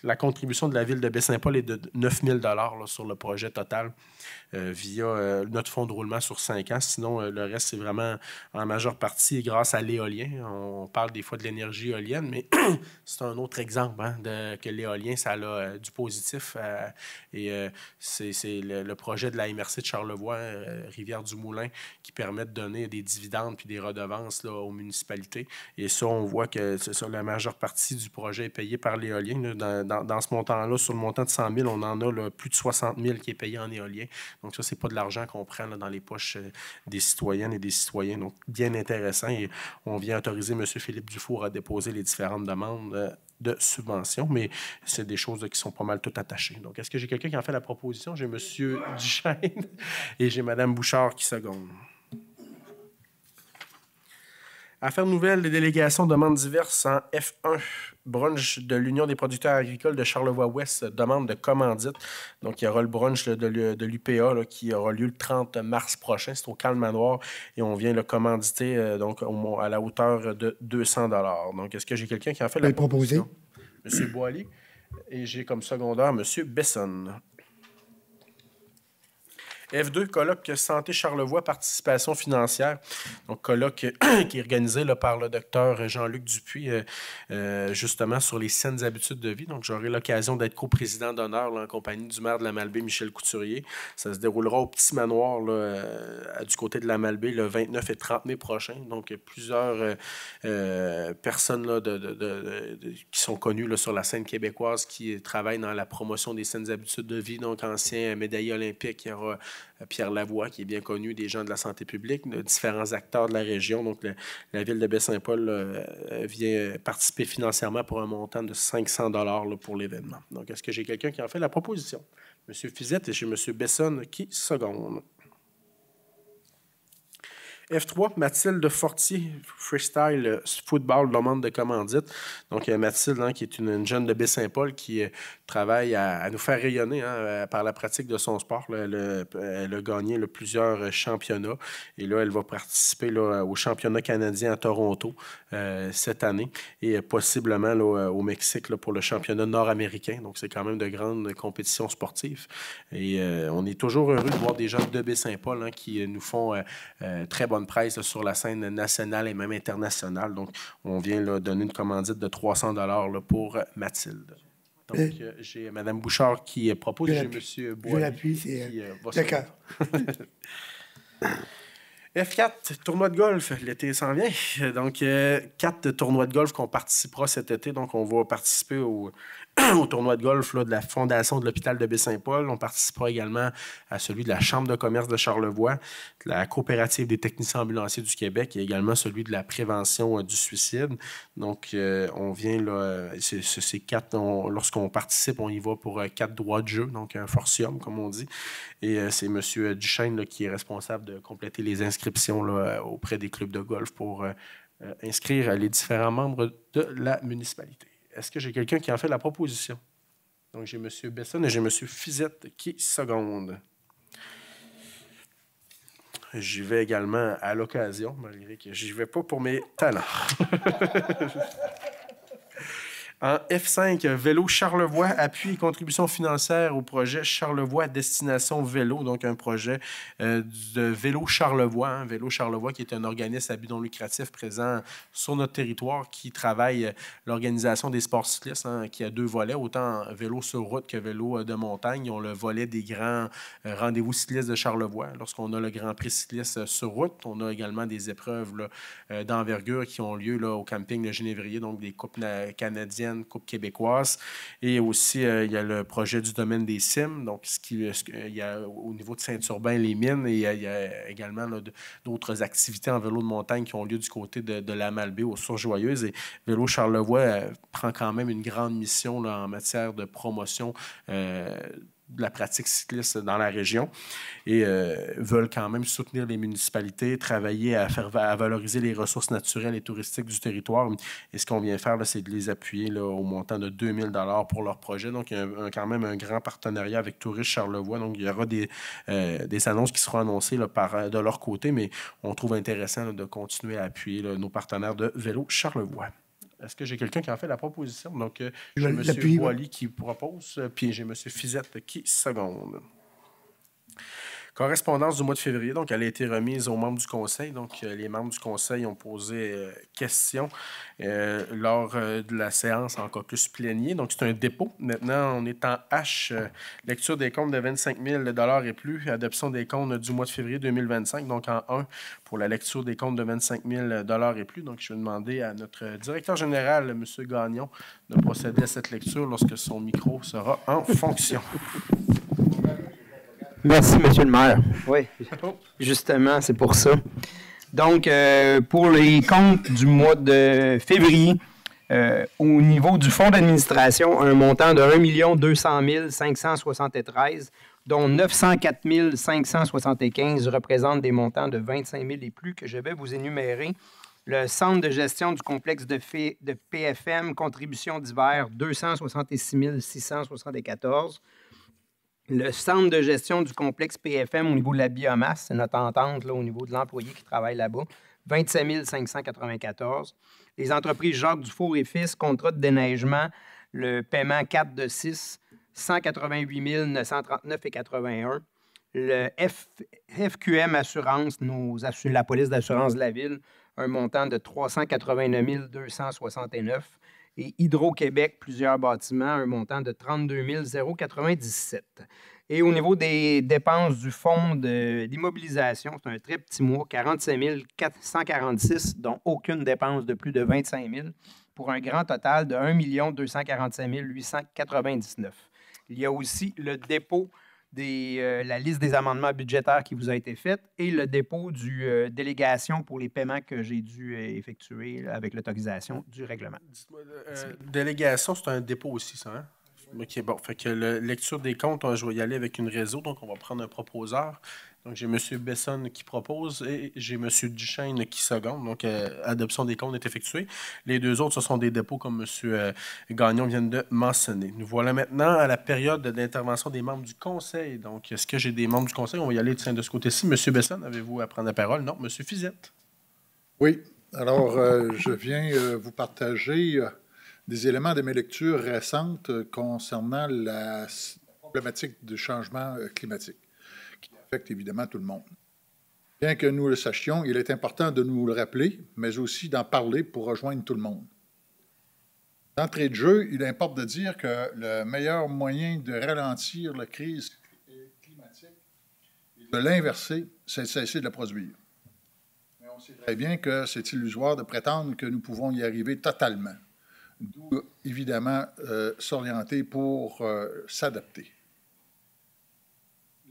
la contribution de la ville de Baie-Saint-Paul est de 9 000 $ là, sur le projet total via notre fonds de roulement sur 5 ans. Sinon, le reste, c'est vraiment en majeure partie grâce à l'éolien. On parle des fois de l'énergie éolienne, mais c'est un autre exemple hein, que l'éolien, ça a du positif. C'est le projet de la MRC de Charlevoix, Rivière-du-Moulin, qui permet de donner des dividendes puis des redevances là, aux municipalités. Et ça, on voit que la majeure partie du projet est payée par l'éolien. Dans ce montant-là, sur le montant de 100 000, on en a là, plus de 60 000 qui est payé en éolien. Donc ça, c'est pas de l'argent qu'on prend là, dans les poches des citoyennes et des citoyens. Donc, bien intéressant. Et on vient autoriser M. Philippe Dufour à déposer les différentes demandes de subvention, mais c'est des choses qui sont pas mal toutes attachées. Donc, est-ce que j'ai quelqu'un qui en fait la proposition? J'ai M. Duchesne et j'ai Mme Bouchard qui seconde. Affaires nouvelles, les délégations demandent diverses en F1. Brunch de l'Union des producteurs agricoles de Charlevoix-Ouest demande de commandite. Donc, il y aura le brunch de l'UPA là, qui aura lieu le 30 mars prochain. C'est au Calme Manoir et on vient le commanditer donc, à la hauteur de 200 $. Donc, est-ce que j'ai quelqu'un qui en fait la proposition? M. Boily. Et j'ai comme secondaire M. Besson. F2, colloque Santé Charlevoix, participation financière. Donc, colloque qui est organisé là, par le docteur Jean-Luc Dupuis, justement sur les saines habitudes de vie. Donc, j'aurai l'occasion d'être coprésident d'honneur en compagnie du maire de la Malbaie, Michel Couturier. Ça se déroulera au Petit Manoir là, du côté de la Malbaie le 29 et 30 mai prochain. Donc, plusieurs personnes là, qui sont connues là, sur la scène québécoise qui travaillent dans la promotion des saines habitudes de vie. Donc, ancien médaillé olympique, il y aura Pierre Lavoie, qui est bien connu des gens de la santé publique, de différents acteurs de la région. Donc, la ville de Baie-Saint-Paul vient participer financièrement pour un montant de 500 $ là, pour l'événement. Donc, est-ce que j'ai quelqu'un qui en fait la proposition? M. Fizette et chez M. Besson qui seconde. F3, Mathilde Fortier, freestyle football, demande de commandite. Donc, Mathilde, hein, qui est une jeune de Baie-Saint-Paul qui travaille à nous faire rayonner hein, par la pratique de son sport. Là, elle a gagné là, plusieurs championnats. Et là, elle va participer là, au championnat canadien à Toronto cette année et possiblement là, au Mexique là, pour le championnat nord-américain. Donc, c'est quand même de grandes compétitions sportives. Et on est toujours heureux de voir des gens de Baie-Saint-Paul hein, qui nous font très bonne presse là, sur la scène nationale et même internationale. Donc, on vient là, donner une commandite de 300 $ là, pour Mathilde. Donc, j'ai Mme Bouchard qui propose, j'ai M. Boily. Je l'appuie, c'est... D'accord. F4, tournoi de golf. L'été s'en vient. Donc, 4 tournois de golf qu'on participera cet été. Donc, on va participer au tournoi de golf là, de la Fondation de l'hôpital de Baie-Saint-Paul. On participera également à celui de la Chambre de commerce de Charlevoix, de la Coopérative des techniciens ambulanciers du Québec et également celui de la prévention du suicide. Donc, on vient, là, c'est 4, lorsqu'on participe, on y va pour 4 droits de jeu, donc un forcium, comme on dit. Et c'est M. Duchesne là, qui est responsable de compléter les inscriptions là, auprès des clubs de golf pour inscrire les différents membres de la municipalité. Est-ce que j'ai quelqu'un qui en fait la proposition? Donc, j'ai M. Besson et j'ai M. Fizette qui seconde. J'y vais également à l'occasion, malgré que j'y vais pas pour mes talents. En F5, Vélo Charlevoix, appui et contribution financière au projet Charlevoix Destination Vélo, donc un projet de Vélo Charlevoix. Hein, Vélo Charlevoix, qui est un organisme à but non lucratif présent sur notre territoire, qui travaille l'organisation des sports cyclistes, hein, qui a 2 volets, autant vélo sur route que vélo de montagne. Ils ont le volet des grands rendez-vous cyclistes de Charlevoix. Lorsqu'on a le Grand Prix cycliste sur route, on a également des épreuves là, d'envergure qui ont lieu là, au camping de Génévrier, donc des coupes canadiennes, coupe québécoise. Et aussi, il y a le projet du domaine des cimes, donc il y a au niveau de Saint-Urbain, les mines, et il y a également là, d'autres activités en vélo de montagne qui ont lieu du côté de la Malbaie aux Sources Joyeuses. Et Vélo Charlevoix prend quand même une grande mission là, en matière de promotion de la pratique cycliste dans la région et veulent quand même soutenir les municipalités, travailler à valoriser les ressources naturelles et touristiques du territoire. Et ce qu'on vient faire, là, c'est de les appuyer là, au montant de 2 000 $ pour leur projet. Donc, il y a quand même un grand partenariat avec Tourisme Charlevoix. Donc, il y aura des annonces qui seront annoncées là, de leur côté, mais on trouve intéressant là, de continuer à appuyer là, nos partenaires de Vélo Charlevoix. Est-ce que j'ai quelqu'un qui en fait la proposition? Donc, j'ai M. Boily qui propose, puis j'ai M. Fizette qui seconde. Correspondance du mois de février, donc elle a été remise aux membres du conseil. Donc, les membres du conseil ont posé question lors de la séance en caucus plénier. Donc, c'est un dépôt. Maintenant, on est en H, lecture des comptes de 25 000 $ et plus, adoption des comptes du mois de février 2025. Donc, en 1 pour la lecture des comptes de 25 000 $ et plus. Donc, je vais demander à notre directeur général, M. Gagnon, de procéder à cette lecture lorsque son micro sera en fonction. Merci, M. le maire. Oui, justement, c'est pour ça. Donc, pour les comptes du mois de février, au niveau du fonds d'administration, un montant de 1 200 573, dont 904 575 représentent des montants de 25 000 et plus que je vais vous énumérer. Le centre de gestion du complexe de PFM, contribution d'hiver, 266 674. Le centre de gestion du complexe PFM au niveau de la biomasse, c'est notre entente là, au niveau de l'employé qui travaille là-bas, 27 594. Les entreprises Jacques Dufour et Fils, contrat de déneigement, le paiement 4 de 6, 188 939,81. Le FQM Assurance, la police d'assurance de la ville, un montant de 389 269. Et Hydro-Québec, plusieurs bâtiments, un montant de 32 097. Et au niveau des dépenses du fonds d'immobilisation, c'est un très petit mois, 47 446, dont aucune dépense de plus de 25 000, pour un grand total de 1 245 899. Il y a aussi le dépôt la liste des amendements budgétaires qui vous a été faite et le dépôt du délégation pour les paiements que j'ai dû effectuer là, avec l'autorisation du règlement. Dites-moi, délégation, c'est un dépôt aussi, ça, hein? OK, bon. Fait que la lecture des comptes, je vais y aller avec une réseau, donc on va prendre un proposeur. Donc, j'ai M. Besson qui propose et j'ai M. Duchesne qui seconde. Donc, adoption des comptes est effectuée. Les 2 autres, ce sont des dépôts comme M. Gagnon vient de mentionner. Nous voilà maintenant à la période d'intervention des membres du conseil. Donc, est-ce que j'ai des membres du conseil? On va y aller de ce côté-ci. M. Besson, avez-vous à prendre la parole? Non. M. Fizette? Oui. Alors, je viens vous partager des éléments de mes lectures récentes concernant la problématique du changement climatique, qui affecte évidemment tout le monde. Bien que nous le sachions, il est important de nous le rappeler, mais aussi d'en parler pour rejoindre tout le monde. D'entrée de jeu, il importe de dire que le meilleur moyen de ralentir la crise climatique et de l'inverser, c'est de cesser de la produire. on sait très bien que c'est illusoire de prétendre que nous pouvons y arriver totalement. D'où, évidemment, s'orienter pour s'adapter.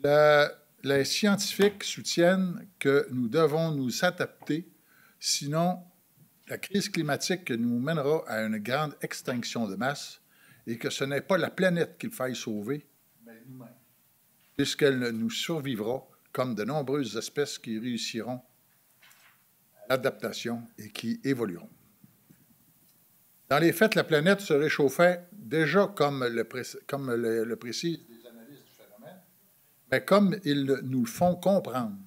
Les scientifiques soutiennent que nous devons nous adapter, sinon la crise climatique nous mènera à une grande extinction de masse et que ce n'est pas la planète qu'il faille sauver, mais nous-mêmes, puisqu'elle nous survivra comme de nombreuses espèces qui réussiront à l'adaptation et qui évolueront. Dans les faits, la planète se réchauffait déjà comme le précisent les analyses du phénomène, mais comme ils nous le font comprendre,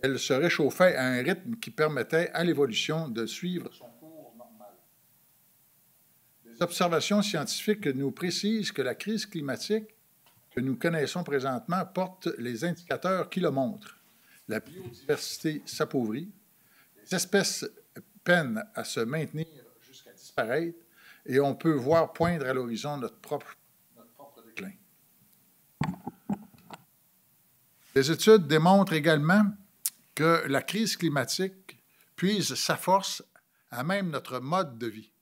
elle se réchauffait à un rythme qui permettait à l'évolution de suivre son cours normal. Les observations scientifiques nous précisent que la crise climatique que nous connaissons présentement porte les indicateurs qui le montrent. La biodiversité s'appauvrit, les espèces peinent à se maintenir jusqu'à disparaître et on peut voir poindre à l'horizon notre propre déclin. Les études démontrent également que la crise climatique puise sa force à même notre mode de vie,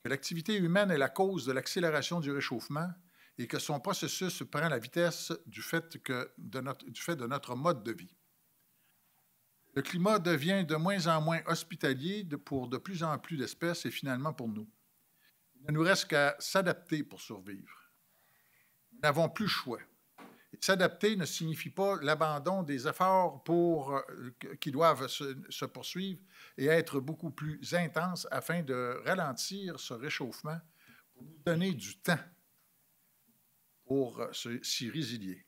que l'activité humaine est la cause de l'accélération du réchauffement et que son processus prend la vitesse du fait de notre mode de vie. Le climat devient de moins en moins hospitalier pour de plus en plus d'espèces et finalement pour nous. Il ne nous reste qu'à s'adapter pour survivre. Nous n'avons plus le choix. Et s'adapter ne signifie pas l'abandon des efforts qui doivent se poursuivre et être beaucoup plus intenses afin de ralentir ce réchauffement pour nous donner du temps pour s'y résilier.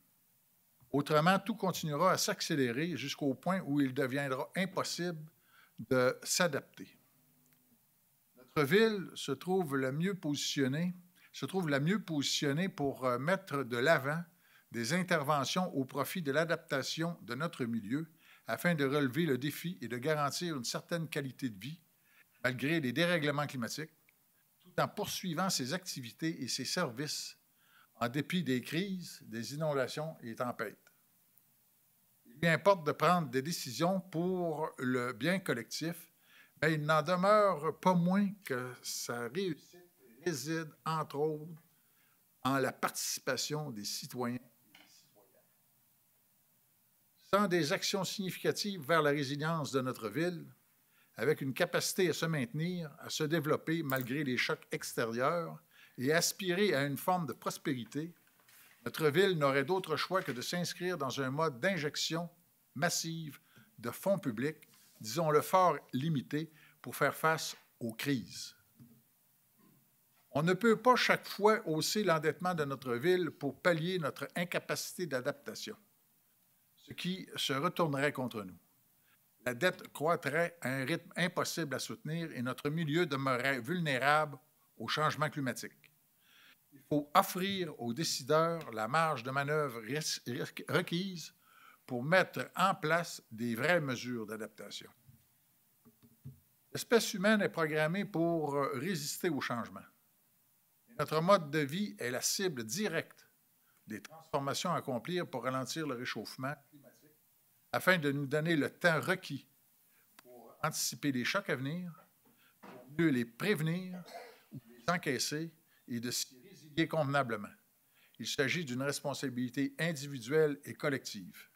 Autrement, tout continuera à s'accélérer jusqu'au point où il deviendra impossible de s'adapter. Notre ville se trouve la mieux positionnée pour mettre de l'avant des interventions au profit de l'adaptation de notre milieu afin de relever le défi et de garantir une certaine qualité de vie malgré les dérèglements climatiques, tout en poursuivant ses activités et ses services en dépit des crises, des inondations et des tempêtes. Il lui importe de prendre des décisions pour le bien collectif, mais il n'en demeure pas moins que sa réussite réside, entre autres, en la participation des citoyens. Sans des actions significatives vers la résilience de notre ville, avec une capacité à se maintenir, à se développer malgré les chocs extérieurs et à aspirer à une forme de prospérité, notre ville n'aurait d'autre choix que de s'inscrire dans un mode d'injection massive de fonds publics, disons-le fort limité, pour faire face aux crises. On ne peut pas chaque fois hausser l'endettement de notre ville pour pallier notre incapacité d'adaptation, ce qui se retournerait contre nous. La dette croîtrait à un rythme impossible à soutenir et notre milieu demeurerait vulnérable au changement climatique. Il faut offrir aux décideurs la marge de manœuvre requise pour mettre en place des vraies mesures d'adaptation. L'espèce humaine est programmée pour résister au changement. Notre mode de vie est la cible directe des transformations à accomplir pour ralentir le réchauffement climatique afin de nous donner le temps requis pour anticiper les chocs à venir, pour mieux les prévenir ou les encaisser et de s'y résilier convenablement. Il s'agit d'une responsabilité individuelle et collective.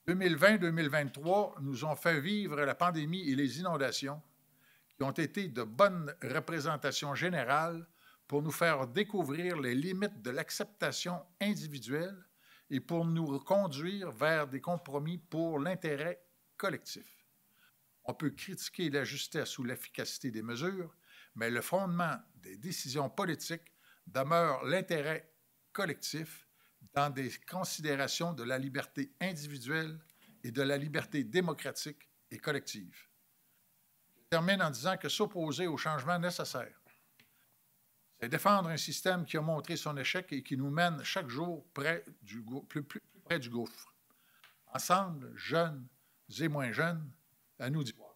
2020-2023 nous ont fait vivre la pandémie et les inondations qui ont été de bonnes représentations générales pour nous faire découvrir les limites de l'acceptation individuelle et pour nous conduire vers des compromis pour l'intérêt collectif. On peut critiquer la justesse ou l'efficacité des mesures, mais le fondement des décisions politiques demeure l'intérêt collectif dans des considérations de la liberté individuelle et de la liberté démocratique et collective. Je termine en disant que s'opposer au changement nécessaire, c'est défendre un système qui a montré son échec et qui nous mène chaque jour plus près du gouffre. Ensemble, jeunes et moins jeunes, à nous d'y voir.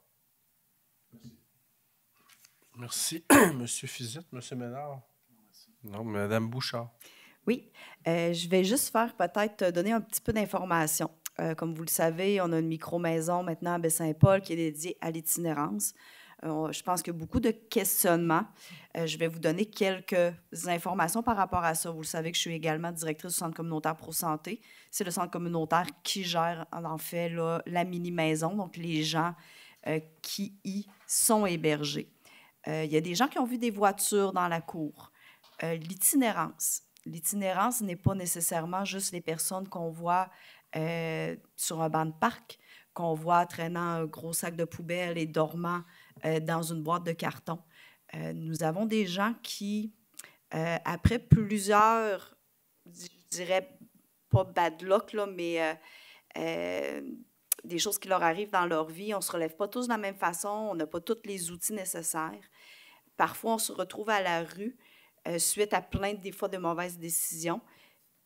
Merci. Monsieur Fiset, Monsieur Ménard. Non, Madame Bouchard. Oui, je vais juste faire peut-être donner un petit peu d'informations. Comme vous le savez, on a une micro-maison maintenant à Baie-Saint-Paul qui est dédiée à l'itinérance. Je pense qu'il y a beaucoup de questionnements. Je vais vous donner quelques informations par rapport à ça. Vous le savez que je suis également directrice du Centre communautaire Pro-Santé. C'est le Centre communautaire qui gère, en fait, là, la mini-maison, donc les gens qui y sont hébergés. Il y a des gens qui ont vu des voitures dans la cour. L'itinérance. L'itinérance n'est pas nécessairement juste les personnes qu'on voit sur un banc de parc, qu'on voit traînant un gros sac de poubelle et dormant dans une boîte de carton. Nous avons des gens qui, après plusieurs, je dirais pas bad luck, là, mais des choses qui leur arrivent dans leur vie, on ne se relève pas tous de la même façon, on n'a pas tous les outils nécessaires. Parfois, on se retrouve à la rue suite à plainte, des fois, de mauvaises décisions.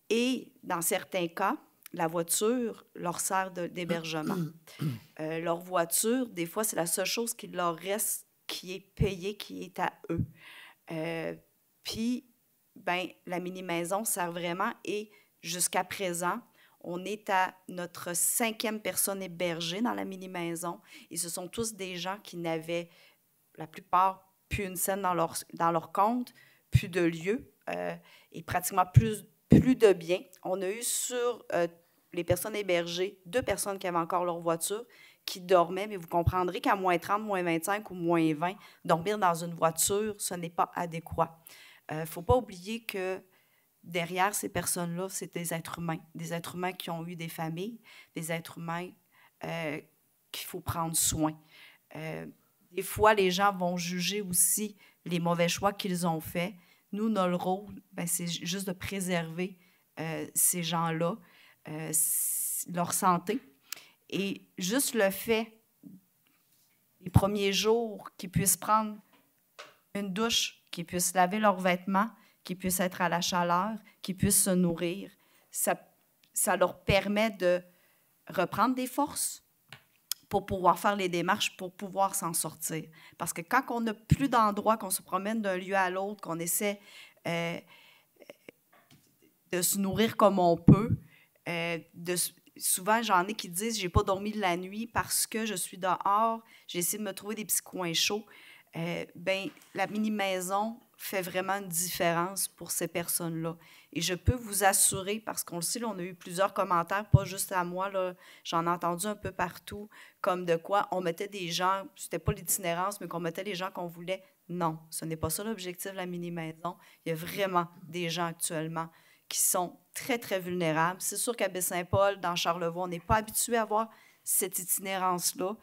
Et dans certains cas, la voiture leur sert d'hébergement. Leur voiture, des fois, c'est la seule chose qui leur reste, qui est payée, qui est à eux. Puis, ben, la mini-maison sert vraiment et jusqu'à présent, on est à notre 5e personne hébergée dans la mini-maison et ce sont tous des gens qui n'avaient, la plupart, plus une scène dans leur compte, plus de lieux et pratiquement plus de biens. On a eu sur les personnes hébergées 2 personnes qui avaient encore leur voiture, qui dormaient, mais vous comprendrez qu'à moins 30, moins 25 ou moins 20, dormir dans une voiture, ce n'est pas adéquat. Il ne faut pas oublier que derrière ces personnes-là, c'est des êtres humains qui ont eu des familles, des êtres humains qu'il faut prendre soin. Des fois, les gens vont juger aussi les mauvais choix qu'ils ont faits. Nous, notre rôle, ben, c'est juste de préserver ces gens-là, leur santé. Et juste le fait, les premiers jours, qu'ils puissent prendre une douche, qu'ils puissent laver leurs vêtements, qu'ils puissent être à la chaleur, qu'ils puissent se nourrir, ça leur permet de reprendre des forces pour pouvoir faire les démarches, pour pouvoir s'en sortir. Parce que quand on n'a plus d'endroit, qu'on se promène d'un lieu à l'autre, qu'on essaie de se nourrir comme on peut, souvent, j'en ai qui disent « j'ai pas dormi de la nuit parce que je suis dehors, j'ai essayé de me trouver des petits coins chauds ». Ben, la mini-maison fait vraiment une différence pour ces personnes-là. Et je peux vous assurer, parce qu'on le sait, là, on a eu plusieurs commentaires, pas juste à moi, là, j'en ai entendu un peu partout, comme de quoi on mettait des gens, c'était pas l'itinérance, mais qu'on mettait les gens qu'on voulait. Non, ce n'est pas ça l'objectif de la mini-maison. Il y a vraiment des gens actuellement qui sont très, très vulnérables. C'est sûr qu'à Baie-Saint-Paul, dans Charlevoix, on n'est pas habitué à voir cette itinérance-là.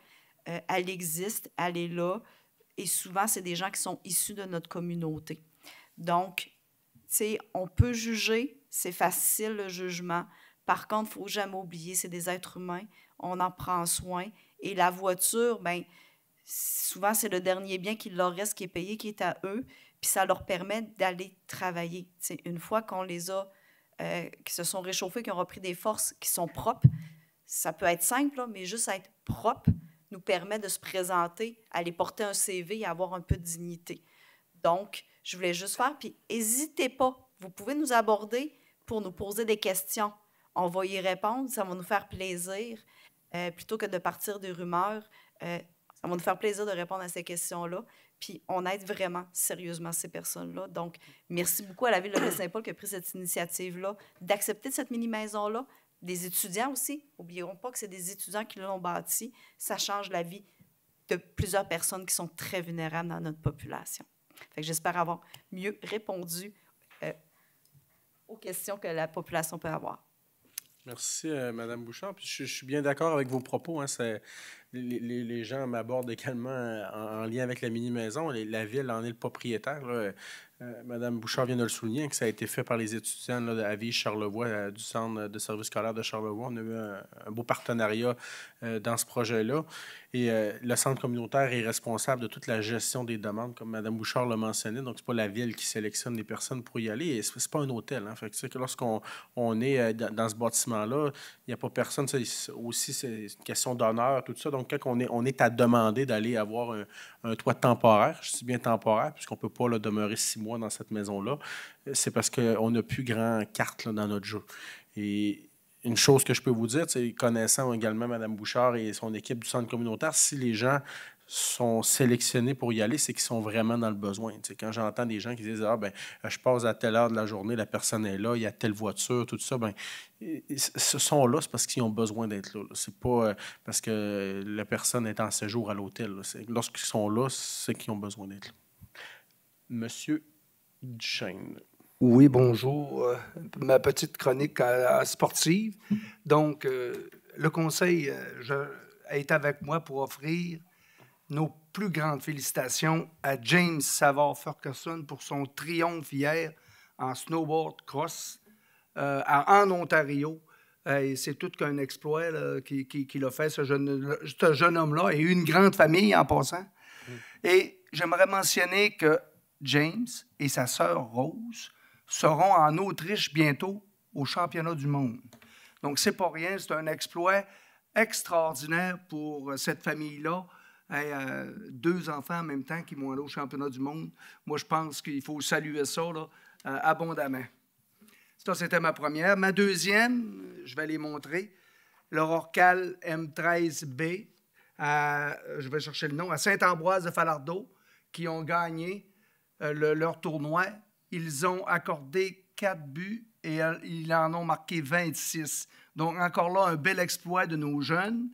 Elle existe, elle est là. Et souvent, c'est des gens qui sont issus de notre communauté. Donc, tu sais, on peut juger, c'est facile le jugement. Par contre, il ne faut jamais oublier, c'est des êtres humains, on en prend soin. Et la voiture, bien, souvent, c'est le dernier bien qui leur reste, qui est payé, qui est à eux, puis ça leur permet d'aller travailler. T'sais, une fois qu'on les a, qui se sont réchauffés, qui ont repris des forces, qui sont propres, ça peut être simple, là, mais juste être propre nous permet de se présenter, aller porter un CV et avoir un peu de dignité. Donc, je voulais juste faire, puis n'hésitez pas, vous pouvez nous aborder pour nous poser des questions. On va y répondre, ça va nous faire plaisir, plutôt que de partir des rumeurs. Ça va nous faire plaisir de répondre à ces questions-là. Puis on aide vraiment sérieusement ces personnes-là. Donc, merci beaucoup à la Ville de Baie-Saint-Paul qui a pris cette initiative-là, d'accepter cette mini-maison-là. Des étudiants aussi. N'oublions pas que c'est des étudiants qui l'ont bâti. Ça change la vie de plusieurs personnes qui sont très vulnérables dans notre population. Fait que j'espère avoir mieux répondu aux questions que la population peut avoir. Merci, Mme Bouchard. Puis je suis bien d'accord avec vos propos. Hein. Les gens m'abordent également en lien avec la mini-maison. La Ville en est le propriétaire. Mme Bouchard vient de le souligner, que ça a été fait par les étudiants là, à Vie-Charlevoix, du Centre de services scolaires de Charlevoix. On a eu un beau partenariat dans ce projet-là. Et le centre communautaire est responsable de toute la gestion des demandes, comme Mme Bouchard l'a mentionné. Donc, ce n'est pas la Ville qui sélectionne les personnes pour y aller. Et ce n'est pas un hôtel. Hein. Fait que lorsqu'on est dans ce bâtiment-là, il n'y a pas personne. Aussi, c'est une question d'honneur, tout ça. Donc, quand on est à demander d'aller avoir un toit temporaire, je dis bien temporaire, puisqu'on ne peut pas là, demeurer 6 mois dans cette maison-là, c'est parce qu'on n'a plus grand carte là, dans notre jeu. Et une chose que je peux vous dire, connaissant également Mme Bouchard et son équipe du centre communautaire, si les gens sont sélectionnés pour y aller, c'est qu'ils sont vraiment dans le besoin. Quand j'entends des gens qui disent « Ah, ben, je passe à telle heure de la journée, la personne est là, il y a telle voiture, tout ça », ben, ce sont là, c'est parce qu'ils ont besoin d'être là. C'est pas parce que la personne est en séjour à l'hôtel. Lorsqu'ils sont là, c'est qu'ils ont besoin d'être là. Monsieur Duchesne. Oui, bonjour. Ma petite chronique sportive. Donc, le conseil est avec moi pour offrir nos plus grandes félicitations à James Savard-Ferguson pour son triomphe hier en snowboard cross en Ontario. C'est tout qu'un exploit qu'il a fait, ce jeune homme-là, et une grande famille en passant. Et j'aimerais mentionner que James et sa sœur Rose seront en Autriche bientôt au championnat du monde. Donc, c'est pas rien, c'est un exploit extraordinaire pour cette famille-là. Deux enfants en même temps qui vont aller au championnat du monde. Moi, je pense qu'il faut saluer ça là, abondamment. Ça, c'était ma première. Ma deuxième, je vais les montrer, le Rorcal M13B, je vais chercher le nom, à Saint-Ambroise-de-Falardeau, qui ont gagné leur tournoi. Ils ont accordé 4 buts et ils en ont marqué 26. Donc, encore là, un bel exploit de nos jeunes,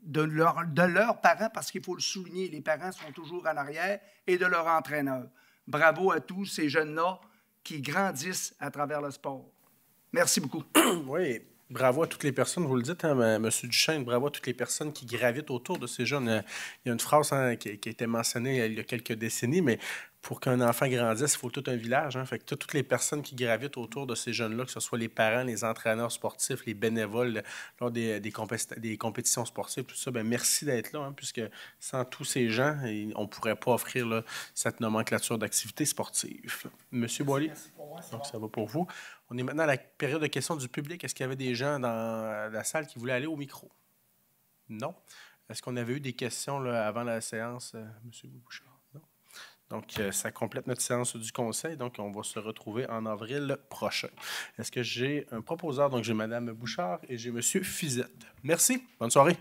de leurs parents, parce qu'il faut le souligner, les parents sont toujours en arrière, et de leur entraîneur. Bravo à tous ces jeunes-là qui grandissent à travers le sport. Merci beaucoup. Oui, bravo à toutes les personnes, vous le dites, hein, M. Duchesne, bravo à toutes les personnes qui gravitent autour de ces jeunes. Il y a une phrase qui a été mentionnée il y a quelques décennies, mais pour qu'un enfant grandisse, il faut tout un village. Hein. Fait que toutes les personnes qui gravitent autour de ces jeunes-là, que ce soit les parents, les entraîneurs sportifs, les bénévoles lors des compétitions sportives, tout ça, bien, merci d'être là, hein, puisque sans tous ces gens, on ne pourrait pas offrir là, cette nomenclature d'activités sportives. Monsieur Boily, donc ça va pour vous. On est maintenant à la période de questions du public. Est-ce qu'il y avait des gens dans la salle qui voulaient aller au micro? Non. Est-ce qu'on avait eu des questions là, avant la séance, M. Bouchard? Donc, ça complète notre séance du conseil. Donc, on va se retrouver en avril prochain. Est-ce que j'ai un proposeur? Donc, j'ai Mme Bouchard et j'ai M. Fizette. Merci. Bonne soirée.